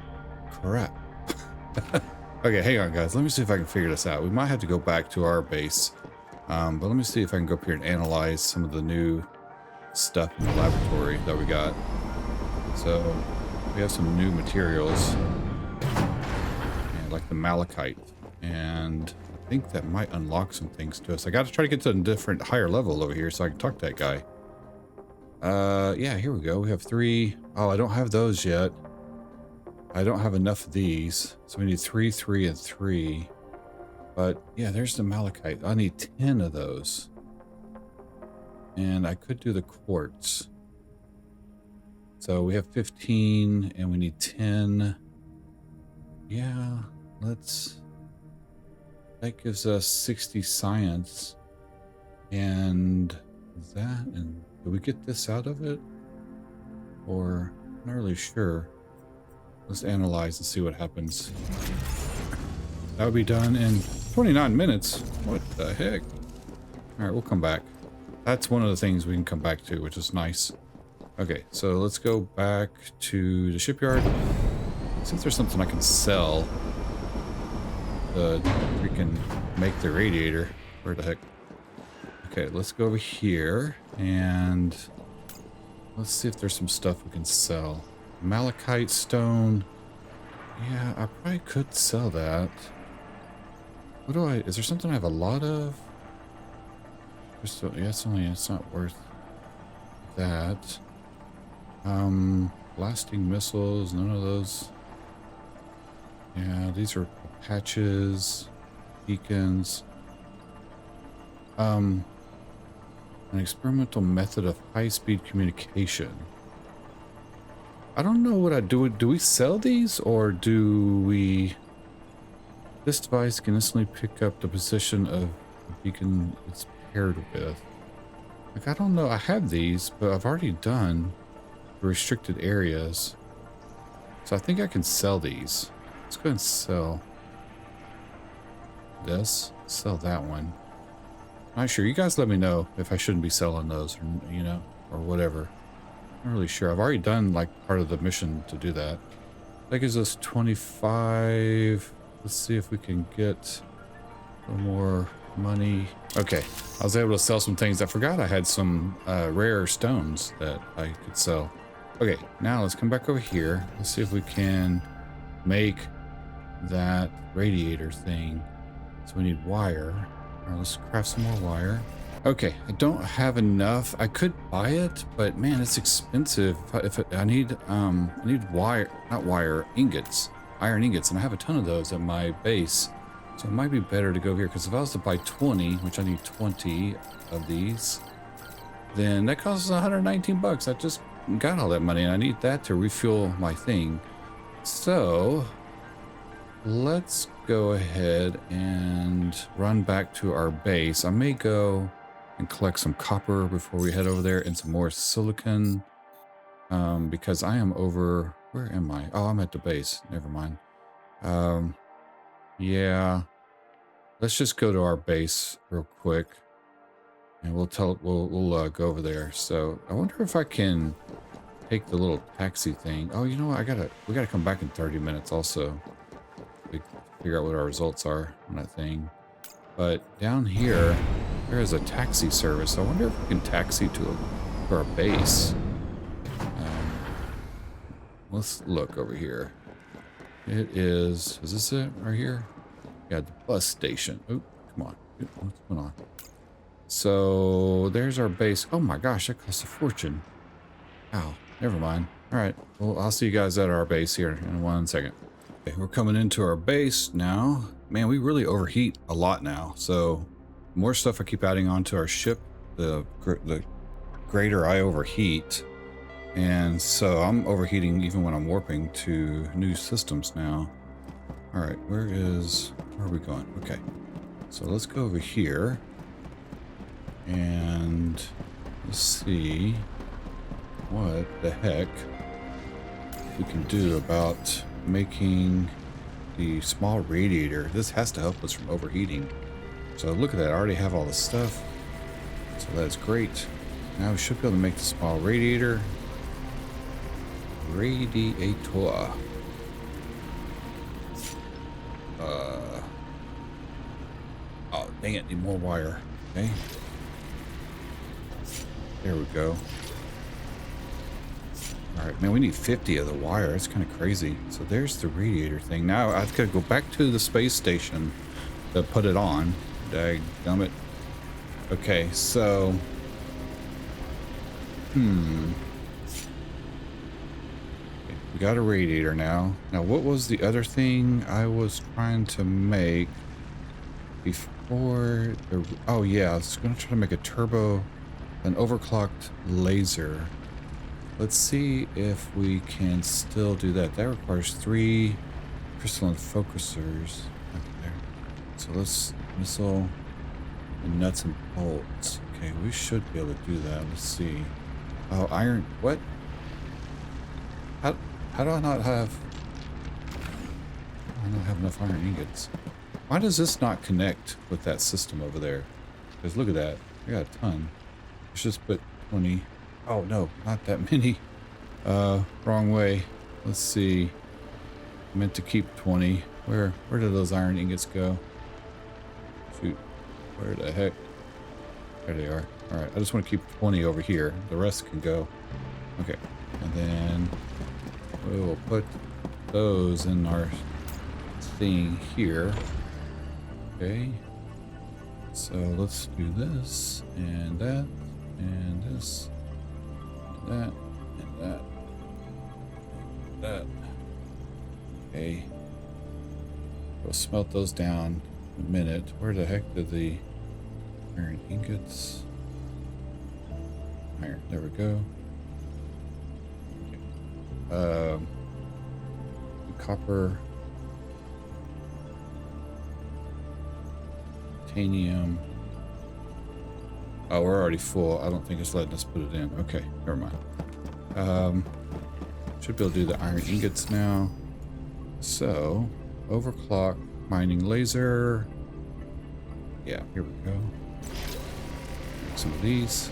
Crap. Okay, hang on, guys. Let me see if I can figure this out. We might have to go back to our base. But let me see if I can go up here and analyze some of the new stuff in the laboratory that we got. So we have some new materials, like the malachite, and I think that might unlock some things to us. I got to try to get to a different, higher level over here so I can talk to that guy. Yeah, here we go. We have 3. Oh, I don't have those yet. I don't have enough of these, so we need 3, 3, and 3. But yeah, there's the malachite. I need 10 of those. And I could do the quartz. So we have 15 and we need 10. Yeah, that gives us 60 science. And that, and do we get this out of it? Or, I'm not really sure. Let's analyze and see what happens. That would be done in 29 minutes. What the heck? All right, we'll come back. That's one of the things we can come back to, which is nice. Okay, so let's go back to the shipyard. See if there's something I can sell. We can make the radiator. Where the heck? Okay, let's go over here and let's see if there's some stuff we can sell. Malachite stone. Yeah, I probably could sell that. What do is there something I have a lot of? Still, yeah, it's not worth that. Blasting missiles, none of those. Yeah, these are patches, beacons. An experimental method of high-speed communication. I don't know what I do. Do we sell these or do we... This device can instantly pick up the position of the beacon it's paired with. Like, I don't know. I have these, but I've already done the restricted areas. So I think I can sell these. Let's go ahead and sell this. Sell that one. Not sure. You guys let me know if I shouldn't be selling those or, you know, or whatever. Not really sure. I've already done like part of the mission to do that. That gives us 25. Let's see if we can get a little more money. Okay, I was able to sell some things. I forgot I had some rare stones that I could sell. Okay, now let's come back over here. Let's see if we can make that radiator thing. So we need wire. All right, let's craft some more wire. Okay, I don't have enough. I could buy it, but man, it's expensive. I need wire, not wire, ingots, iron ingots, and I have a ton of those at my base. So it might be better to go here, because if I was to buy 20, which I need 20 of these, then that costs 119 bucks. I just got all that money, and I need that to refuel my thing. So let's go ahead and run back to our base. I may go and collect some copper before we head over there, and some more silicon, because I am over... Where am I? Oh, I'm at the base. Never mind. Yeah. Let's just go to our base real quick, and we'll go over there. So I wonder if I can take the little taxi thing. Oh, you know what? We gotta come back in 30 minutes also. We figure out what our results are on that thing. But down here, there is a taxi service. I wonder if we can taxi to our base. Let's look over here. It is this it right here? Yeah, the bus station. Oh, come on. What's going on? So there's our base. Oh my gosh, that costs a fortune. Ow, never mind. All right, well, I'll see you guys at our base here in 1 second. Okay, we're coming into our base now. Man, we really overheat a lot now. So more stuff I keep adding onto our ship, the greater I overheat. And so I'm overheating even when I'm warping to new systems now. All right, where are we going? Okay, so let's go over here and let's see what the heck we can do about making the small radiator. This has to help us from overheating. So look at that, I already have all the stuff. So that's great. Now we should be able to make the small radiator. Radiator. Oh, dang it, need more wire. Okay. There we go. Alright, man, we need 50 of the wire. It's kind of crazy. So there's the radiator thing. Now I've got to go back to the space station to put it on. Dadgummit. Okay, so... We got a radiator now. Now, what was the other thing I was trying to make before? Oh, yeah, I was going to try to make a turbo, an overclocked laser. Let's see if we can still do that. That requires 3 crystalline focusers. There. So let's missile and nuts and bolts. Okay, we should be able to do that. Let's see. Oh, iron. What? How do I not have... I don't have enough iron ingots. Why does this not connect with that system over there? Because look at that. I got a ton. Let's just put 20. Oh no, not that many. Wrong way. Let's see. I meant to keep 20. Where did those iron ingots go? Shoot. Where the heck? There they are. Alright, I just want to keep 20 over here. The rest can go. Okay. And then we'll put those in our thing here. Okay. So let's do this and that and this and that and that and that. Okay. We'll smelt those down in a minute. Where the heck did the iron ingots? Iron, there we go. Okay. Copper. Titanium. Oh, we're already full. I don't think it's letting us put it in. Okay, never mind. Should be able to do the iron ingots now. So, overclock, mining laser. Yeah, here we go. Make some of these.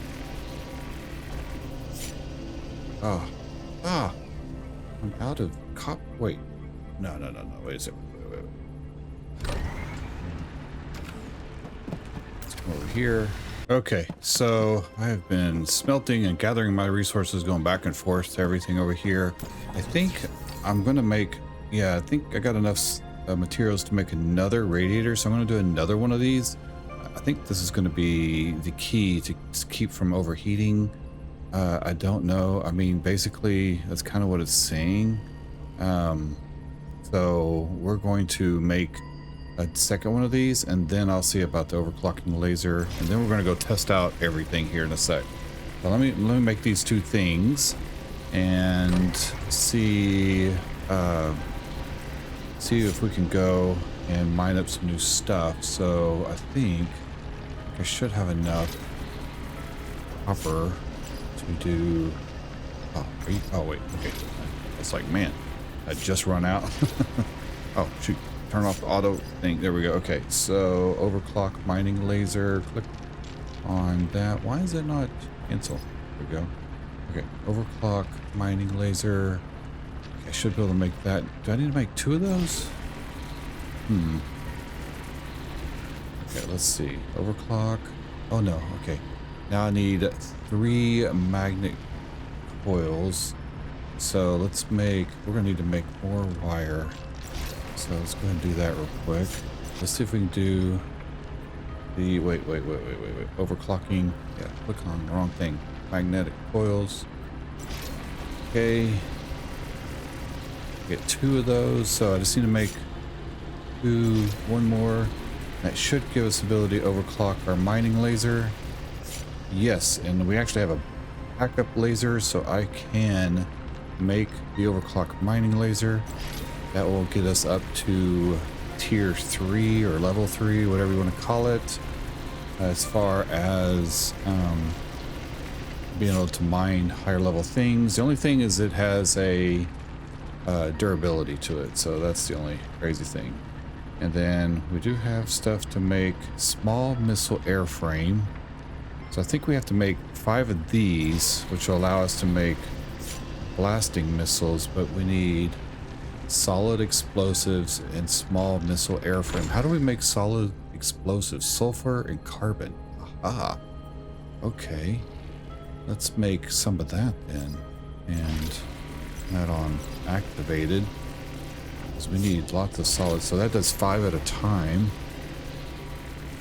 I'm out of copper. Wait. No. Wait a second. Wait. Let's come over here. Okay, so I have been smelting and gathering my resources, going back and forth to everything over here. I think I'm going to make... Yeah, I think I got enough materials to make another radiator, so I'm going to do another one of these. I think this is going to be the key to keep from overheating. I don't know. I mean, basically, that's kind of what it's saying. So we're going to make a second one of these, and then I'll see about the overclocking laser, and then we're going to go test out everything here in a sec. So let me make these two things and see if we can go and mine up some new stuff. So I think I should have enough copper to do... Oh, wait. Okay. It's like, man, I just run out. Oh, shoot. Turn off the auto thing. There we go. Okay. So, overclock mining laser. Click on that. Why is it not cancel? There we go. Okay. Overclock mining laser. Okay, I should be able to make that. Do I need to make two of those? Okay, let's see. Overclock. Oh, no. Okay. Now I need 3 magnet coils. So let's make, we're gonna need to make more wire. So let's go ahead and do that real quick. Let's see if we can do the, wait. Overclocking. Yeah, click on the wrong thing. Magnetic coils. Okay. Get 2 of those. So I just need to make one more. That should give us the ability to overclock our mining laser. Yes, and we actually have a backup laser, so I can make the overclock mining laser. That will get us up to tier 3 or level 3, whatever you want to call it, as far as being able to mine higher level things. The only thing is it has a durability to it, so that's the only crazy thing. And then we do have stuff to make small missile airframe. So I think we have to make 5 of these, which will allow us to make blasting missiles, but we need solid explosives and small missile airframe. How do we make solid explosives? Sulfur and carbon. Aha. Okay. Let's make some of that then. And that on activated. Because we need lots of solids. So that does 5 at a time.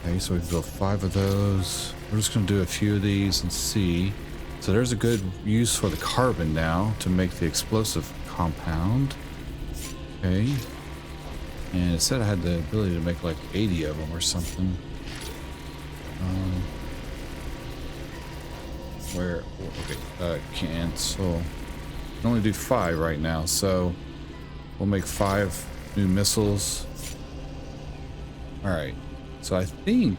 Okay, so we can build 5 of those. We're just going to do a few of these and see. So there's a good use for the carbon now to make the explosive compound. Okay. And it said I had the ability to make like 80 of them or something. Okay, cancel. I can only do 5 right now, so we'll make 5 new missiles. Alright, so I think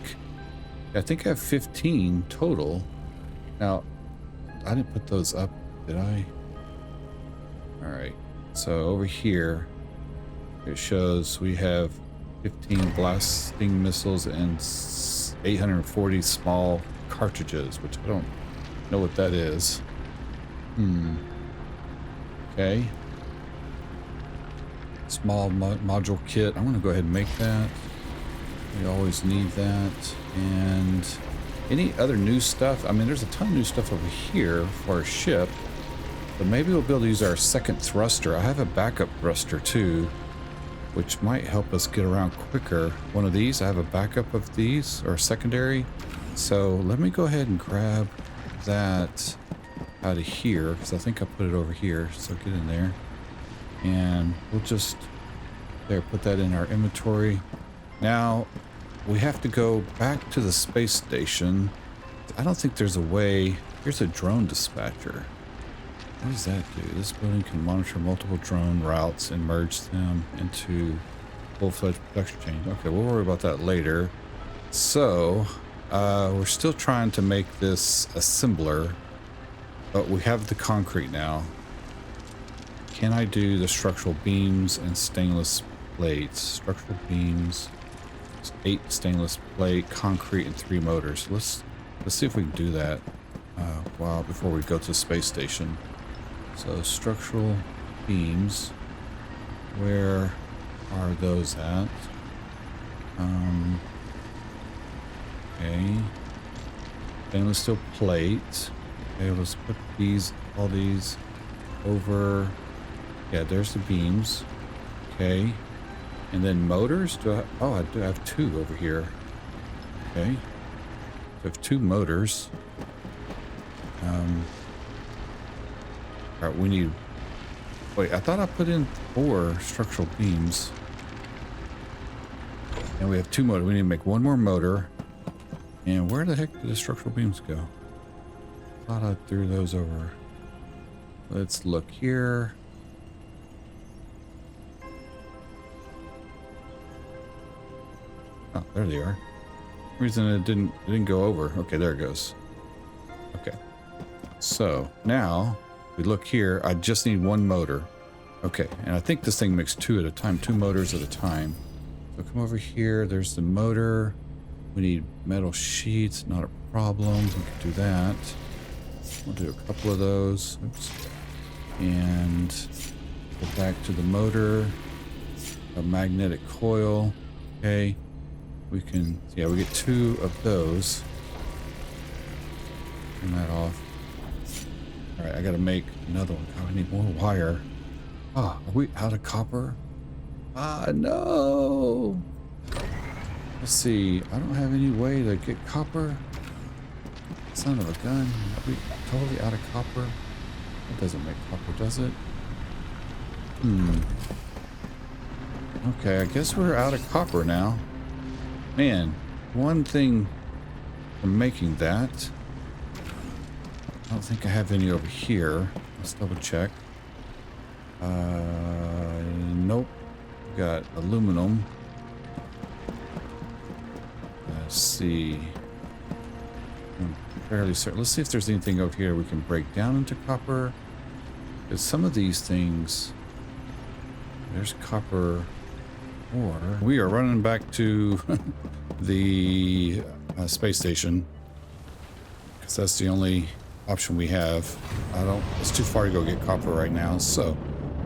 I have 15 total. Now, I didn't put those up, did I? Alright, so over here, it shows we have 15 blasting missiles and 840 small cartridges, which I don't know what that is. Okay. Small module kit. I'm going to go ahead and make that. We always need that. And any other new stuff? I mean, there's a ton of new stuff over here for our ship. But maybe we'll be able to use our second thruster. I have a backup thruster too, which might help us get around quicker. One of these, I have a backup of these, or secondary. So let me go ahead and grab that out of here, because I think I put it over here. So get in there. And we'll just, there, put that in our inventory. Now, we have to go back to the space station. I don't think there's a way. Here's a drone dispatcher. What does that do? This building can monitor multiple drone routes and merge them into full-fledged production chain. Okay, we'll worry about that later. So, we're still trying to make this assembler, but we have the concrete now. Can I do the structural beams and stainless plates? Structural beams, 8 stainless plate, concrete, and 3 motors. Let's see if we can do that. Wow, before we go to the space station. So structural beams, where are those at? Okay. Stainless steel plate. Okay, let's put these, all these over. Yeah, there's the beams. Okay. And then motors. I do have 2 over here. Okay. So I have 2 motors. All right, we need. Wait, I thought I put in 4 structural beams. And we have 2 motors. We need to make 1 more motor. And where the heck did the structural beams go? Thought I threw those over. Let's look here. Oh, there they are. For some reason it didn't go over. Okay, there it goes. Okay. So now we look here. I just need 1 motor. Okay, and I think this thing makes 2 at a time, 2 motors at a time. So come over here. There's the motor. We need metal sheets. Not a problem. We can do that. We'll do a couple of those. Oops. And go back to the motor. A magnetic coil. Okay. We can, yeah, we get 2 of those. Turn that off. All right, I gotta make another one. God, I need more wire. Ah, are we out of copper? Ah, no. Let's see. I don't have any way to get copper. Son of a gun. Are we totally out of copper? That doesn't make copper, does it? Okay, I guess we're out of copper now. Man, one thing from making that. I don't think I have any over here. Let's double check. Nope. Got aluminum. Let's see. I'm fairly certain. Let's see if there's anything over here we can break down into copper. Because some of these things, there's copper ore. We are running back to the space station. Because that's the only option we have. It's too far to go get copper right now. So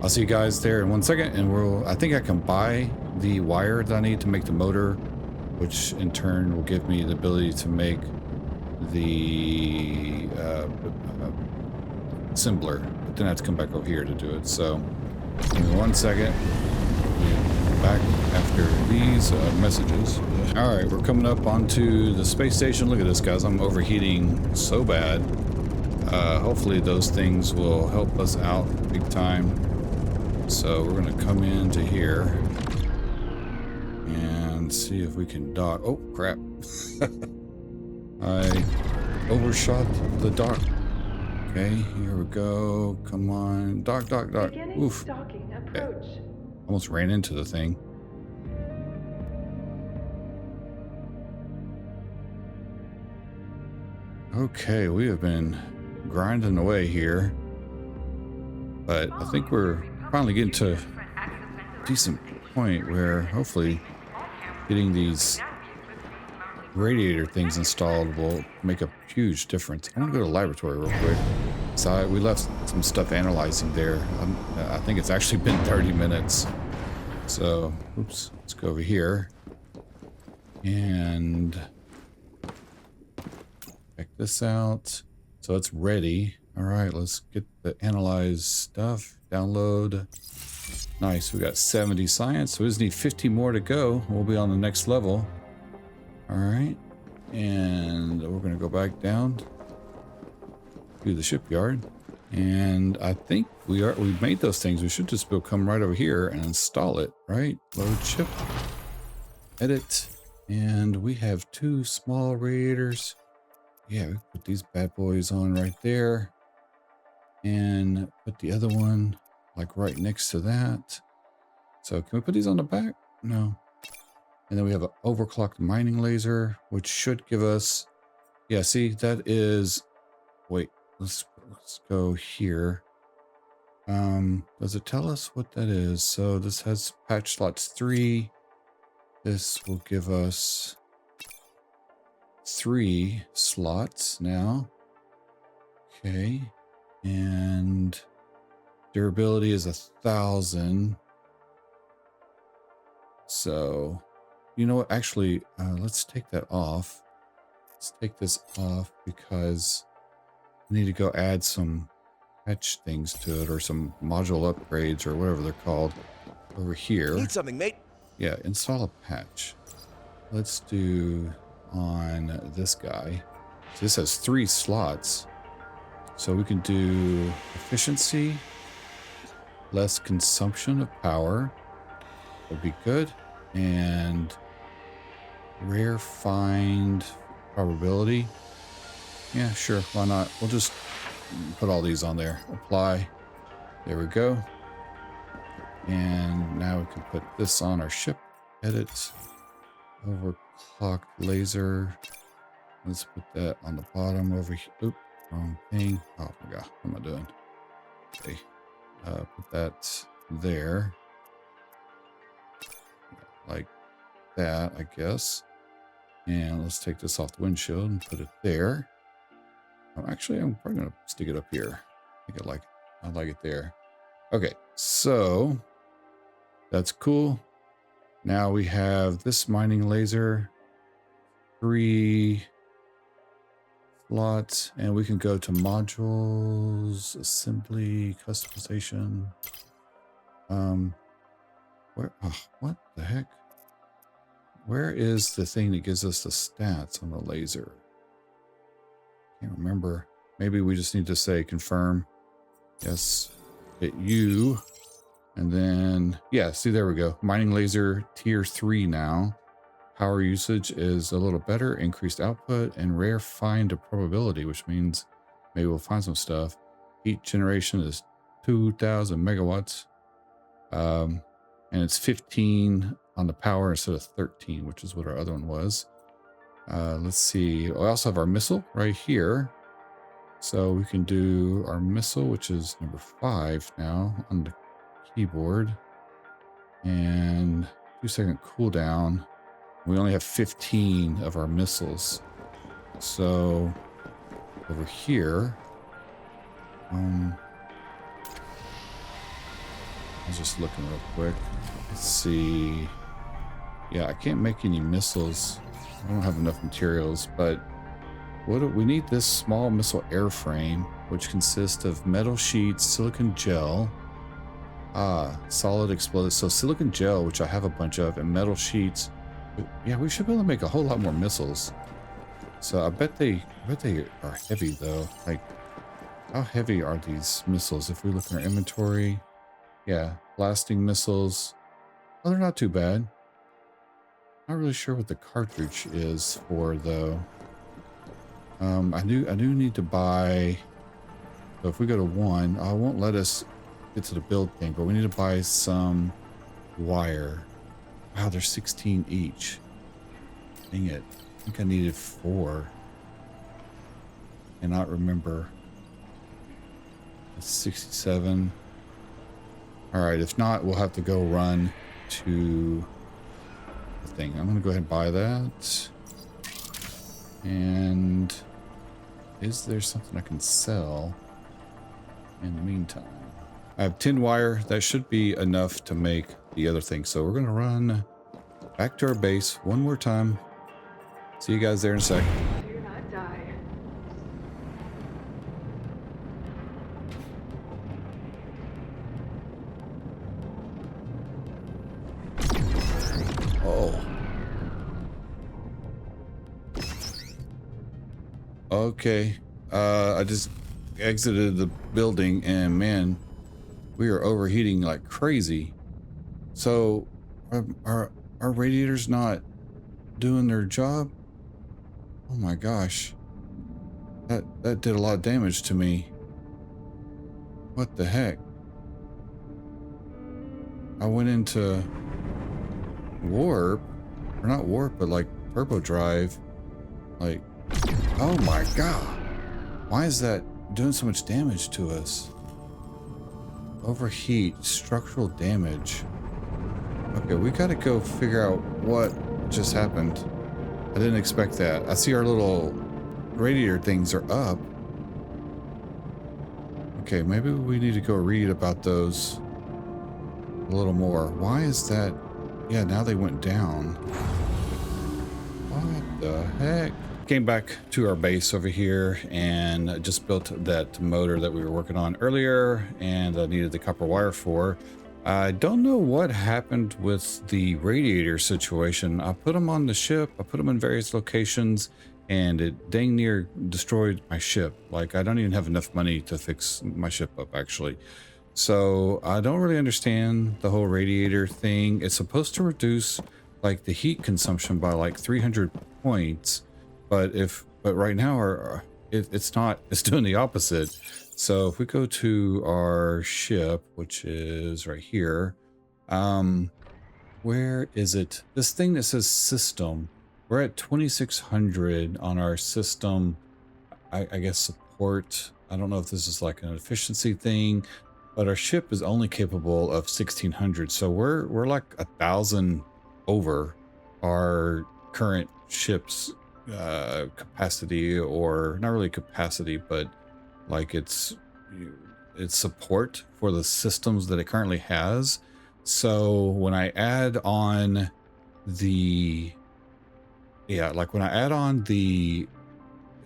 I'll see you guys there in 1 second. And I think I can buy the wire that I need to make the motor, which in turn will give me the ability to make the assembler. But then I have to come back over here to do it. So give me 1 second. Back after these messages. All right, we're coming up onto the space station. Look at this, guys. I'm overheating so bad. Hopefully those things will help us out big time. So we're gonna come into here and see if we can dock. Oh crap. I overshot the dock. Okay, here we go. Come on. Dock. Beginning Oof. docking approach. Okay. Almost ran into the thing. Okay, we have been grinding away here. But I think we're finally getting to a decent point where hopefully getting these radiator things installed will make a huge difference. I'm gonna go to the laboratory real quick. So we left some stuff analyzing there. I think it's actually been 30 minutes. So, oops, let's go over here. And check this out. So it's ready. All right, let's get the analyze stuff. Download. Nice, we got 70 science. So we just need 50 more to go. We'll be on the next level. All right. And we're going to go back down to the shipyard. And I think we've made those things. We should just be able to come right over here and install it, right? Load ship. Edit. And we have 2 small radiators. Yeah, we put these bad boys on right there. And put the other one like right next to that. So can we put these on the back? No. And then we have an overclocked mining laser, which should give us, yeah, see, that is, wait, let's go here. Does it tell us what that is? So this has patch slots 3. This will give us 3 slots now. Okay. And durability is 1,000. So, you know what? Actually, let's take that off. Let's take this off because we need to go add some patch things to it or some module upgrades or whatever they're called over here. Need something, mate? Yeah, install a patch. Let's do on this guy. So this has 3 slots. So we can do efficiency, less consumption of power. Would be good. And rare find probability. Yeah, sure. Why not? We'll just put all these on there. Apply. There we go. And now we can put this on our ship. Edit. Overclocked laser. Let's put that on the bottom over here. Oop, wrong thing. Oh my god, what am I doing? Okay. Put that there. Like that, I guess. And let's take this off the windshield and put it there. Actually, I'm probably gonna stick it up here. I think I like it there. Okay, so that's cool. Now we have this mining laser, 3 slots, and we can go to modules, assembly, customization. What the heck? Where is the thing that gives us the stats on the laser? Can't remember. Maybe we just need to say confirm. Yes, hit U. And then, yeah, see, there we go. Mining laser tier 3 now. Power usage is a little better, increased output, and rare find of probability, which means maybe we'll find some stuff. Heat generation is 2,000 megawatts. And it's 15 on the power instead of 13, which is what our other one was. Let's see. We also have our missile right here. So we can do our missile, which is number 5 now on the keyboard. And 2-second cooldown. We only have 15 of our missiles. So over here, I was just looking real quick. Let's see. Yeah, I can't make any missiles. I don't have enough materials, but we need this small missile airframe, which consists of metal sheets, silicon gel, solid explosive. So silicon gel, which I have a bunch of, and metal sheets. Yeah, we should be able to make a whole lot more missiles. So I bet they are heavy though. Like, how heavy are these missiles? If we look in our inventory, yeah, blasting missiles. Oh, they're not too bad. Not really sure what the cartridge is for though. I do need to buy. So if we go to 1, I won't let us get to the build thing, but we need to buy some wire. Wow, there's 16 each. Dang it. I think I needed 4. Cannot remember. It's 67. All right, if not, we'll have to go run to the thing. I'm going to go ahead and buy that. And is there something I can sell? in the meantime. I have 10 wire. That should be enough to make the other thing. So we're going to run back to our base one more time. See you guys there in a sec. Do not die. Oh. Okay. I just exited the building and man, we are overheating like crazy. So are our radiators not doing their job? Oh my gosh. That did a lot of damage to me. What the heck? I went into warp, or not warp, but like turbo drive. Like, oh my god. Why is that doing so much damage to us? Overheat, structural damage. Okay, we gotta go figure out what just happened. I didn't expect that. I see our little radiator things are up. Okay, maybe we need to go read about those a little more. Why is that? Yeah, now they went down. What the heck? Came back to our base over here and just built that motor that we were working on earlier and I needed the copper wire for. I don't know what happened with the radiator situation. I put them on the ship, I put them in various locations, and it dang near destroyed my ship. Like, I don't even have enough money to fix my ship up, actually. So I don't really understand the whole radiator thing. It's supposed to reduce like the heat consumption by like 300 points, but right now it's not. It's doing the opposite. So if we go to our ship, which is right here, where is it? This thing that says system. We're at 2600 on our system. I guess support. I don't know if this is like an efficiency thing, but our ship is only capable of 1600. So we're like 1,000 over our current ship's capacity, or not really capacity, but like its support for the systems that it currently has. So when I add on the when I add on the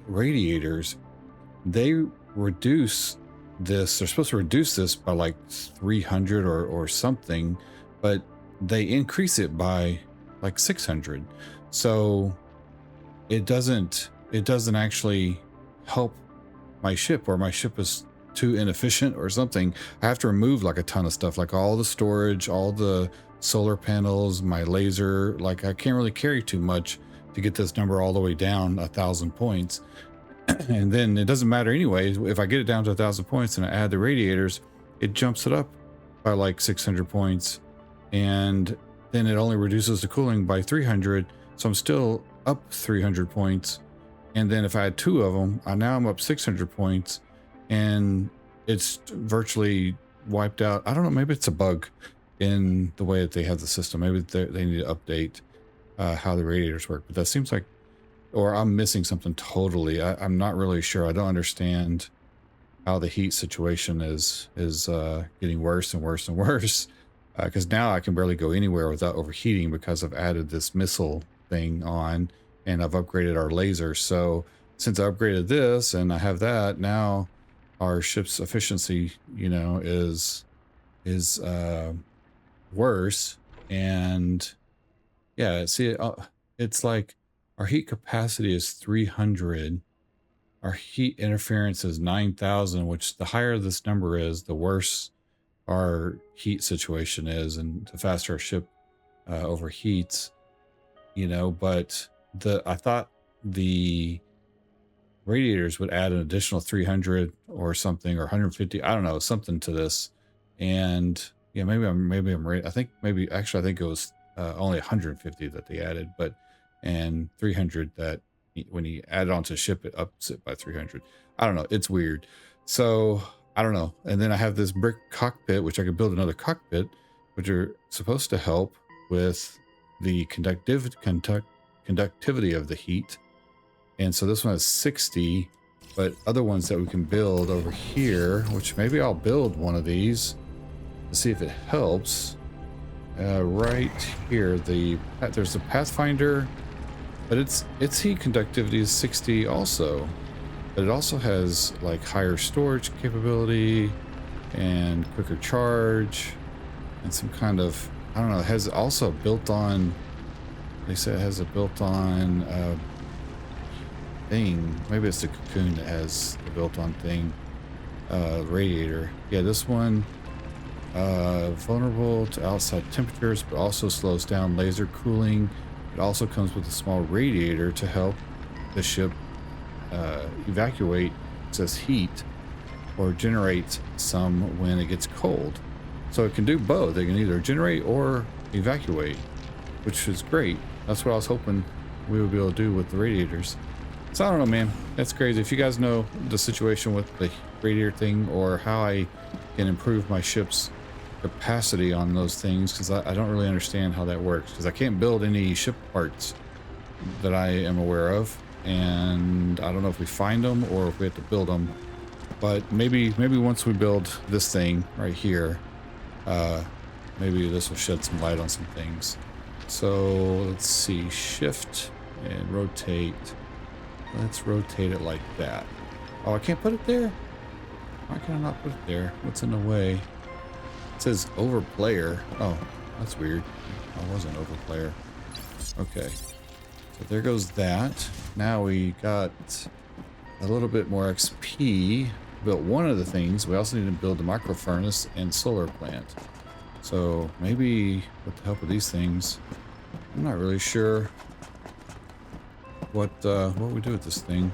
radiators, they reduce this. They're supposed to reduce this by like 300 or something, but they increase it by like 600. So it doesn't actually help my ship, or my ship is too inefficient or something. I have to remove like a ton of stuff, like all the storage, all the solar panels, my laser. Like, I can't really carry too much to get this number all the way down 1,000 points. And then it doesn't matter anyway. If I get it down to 1,000 points and I add the radiators, it jumps it up by like 600 points, and then it only reduces the cooling by 300. So I'm still up 300 points. And then if I had two of them, now I'm up 600 points, and it's virtually wiped out. I don't know, maybe it's a bug in the way that they have the system. Maybe they need to update how the radiators work, but that seems like, or I'm missing something totally. I'm not really sure. I don't understand how the heat situation is getting worse and worse and worse, because now I can barely go anywhere without overheating because I've added this missile thing on, and I've upgraded our laser. So since I upgraded this and I have that, now our ship's efficiency, is worse. And yeah, see, it's like our heat capacity is 300. Our heat interference is 9,000, which the higher this number is, the worse our heat situation is, and the faster our ship overheats, but I thought the radiators would add an additional 300 or something, or 150. I don't know, something to this. And yeah, maybe I'm right. I think it was only 150 that they added, and 300 that when you add it onto a ship, it ups it by 300. I don't know. It's weird. So I don't know. And then I have this brick cockpit, which I could build another cockpit, which are supposed to help with the conductivity of the heat. And so this one has 60, but other ones that we can build over here, which maybe I'll build one of these to see if it helps. Right here, there's the Pathfinder, but its heat conductivity is 60 also, but it also has like higher storage capability and quicker charge and some kind of, I don't know, it has also built on, they said it has a built on thing. Maybe it's the cocoon that has the built on thing, radiator. Yeah, this one, vulnerable to outside temperatures, but also slows down laser cooling. It also comes with a small radiator to help the ship evacuate excess heat or generate some when it gets cold. So it can do both. It can either generate or evacuate, which is great. That's what I was hoping we would be able to do with the radiators. So I don't know, man. That's crazy. If you guys know the situation with the radiator thing or how I can improve my ship's capacity on those things, because I don't really understand how that works, because I can't build any ship parts that I am aware of, and I don't know if we find them or if we have to build them. But maybe once we build this thing right here, maybe this will shed some light on some things. So let's see, shift and rotate. Let's rotate it like that. Oh, I can't put it there? Why can I not put it there? What's in the way? It says over player. Oh, that's weird. I wasn't over player. Okay. So there goes that. Now we got a little bit more XP. Built one of the things. We also need to build the micro furnace and solar plant. So maybe with the help of these things, I'm not really sure what we do with this thing.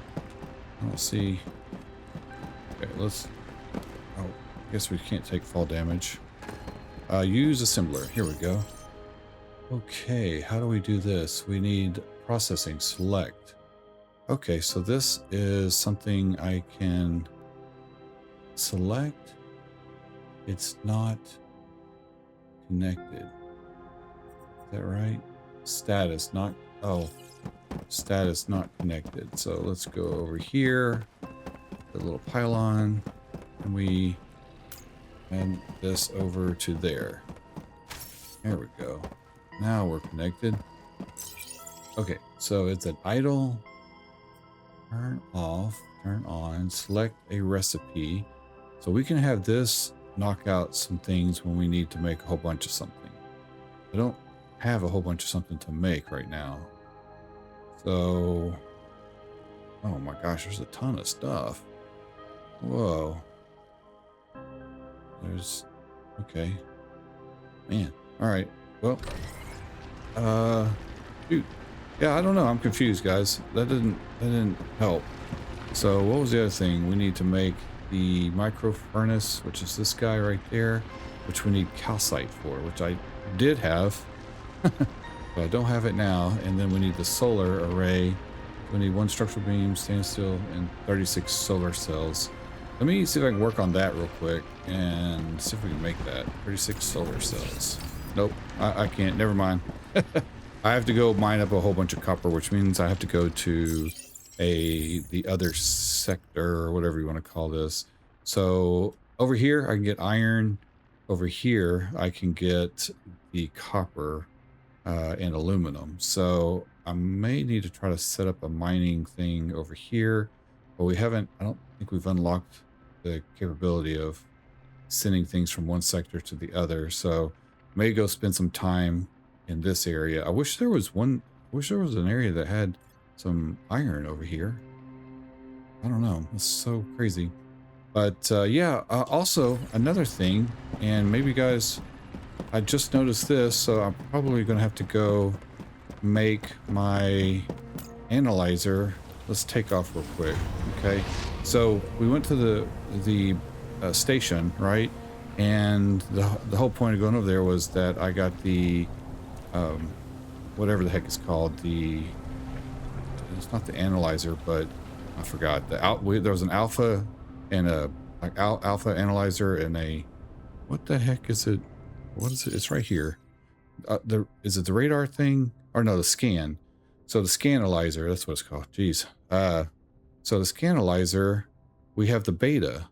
I don't see. Okay, let's. Oh, I guess we can't take fall damage. Use assembler. Here we go. Okay, how do we do this? We need processing. Select. Okay, so this is something I can select. It's not connected. Is that right? Status not. Oh, status not connected. So let's go over here. The little pylon, and we add this over to there. There we go. Now we're connected. Okay, so it's an idle. Turn off, turn on, select a recipe. So we can have this knock out some things when we need to make a whole bunch of something. I don't have a whole bunch of something to make right now. So, oh my gosh, there's a ton of stuff. Whoa. There's, okay. Man, all right. Well, shoot. Yeah, I don't know. I'm confused, guys. That didn't help. So what was the other thing? We need to make the micro furnace, which is this guy right there, which we need calcite for, which I did have, but I don't have it now. And then we need the solar array. We need 1 structural beam, stainless steel, and 36 solar cells. Let me see if I can work on that real quick and see if we can make that. 36 solar cells. Nope, I can't. Never mind. I have to go mine up a whole bunch of copper, which means I have to go to the other sector, or whatever you want to call this. So over here I can get iron. Over here I can get the copper and aluminum. So I may need to try to set up a mining thing over here, but we haven't. I don't think we've unlocked the capability of sending things from one sector to the other. So may go spend some time in this area. I wish there was an area that had some iron over here. I don't know. It's so crazy. But yeah, also another thing, and maybe you guys, I just noticed this, so I'm probably going to have to go make my analyzer. Let's take off real quick. Okay. So we went to the station, right? And the whole point of going over there was that I got the whatever the heck it's called, it's not the analyzer, but I forgot there was an alpha and a alpha analyzer and a, what the heck is it? What is it? It's right here. Is it the radar thing? Or no, the scan. So the scan analyzer, that's what it's called. Jeez. So the Scanalyzer, we have the beta,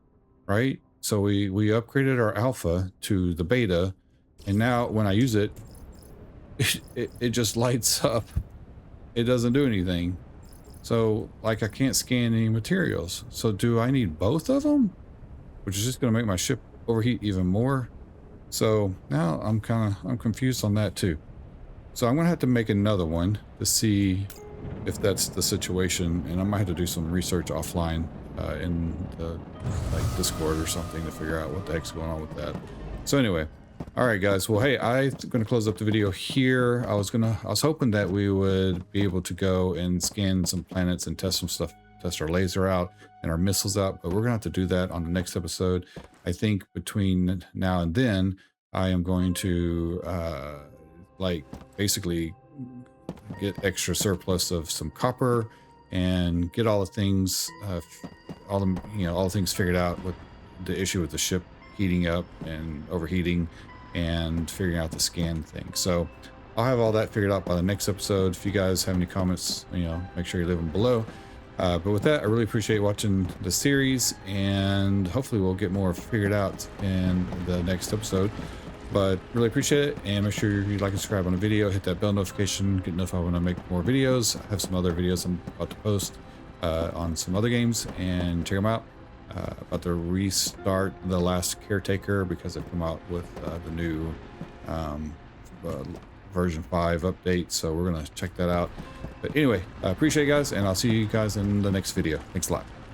right? So we upgraded our alpha to the beta, and now when I use it, it just lights up. It doesn't do anything. So like I can't scan any materials. So do I need both of them? Which is just going to make my ship overheat even more. So now I'm confused on that too. So I'm going to have to make another one to see if that's the situation, and I might have to do some research offline in the Discord or something to figure out what the heck's going on with that. So anyway, all right guys, well hey, I'm going to close up the video here. I was hoping that we would be able to go and scan some planets and test some stuff, test our laser out and our missiles out, but we're gonna have to do that on the next episode. I think between now and then I am going to like basically get extra surplus of some copper and get all the things all the things figured out with the issue with the ship heating up and overheating, and figuring out the scan thing. So I'll have all that figured out by the next episode. If you guys have any comments, make sure you leave them below. But with that, I really appreciate watching the series, and hopefully we'll get more figured out in the next episode. But really appreciate it, and make sure you like and subscribe on the video, hit that bell notification, get notified when I make more videos. I have some other videos I'm about to post on some other games, and check them out. About to restart The Last Caretaker because I've come out with the new version 5 update, so we're gonna check that out. But anyway, I appreciate you guys, and I'll see you guys in the next video. Thanks a lot.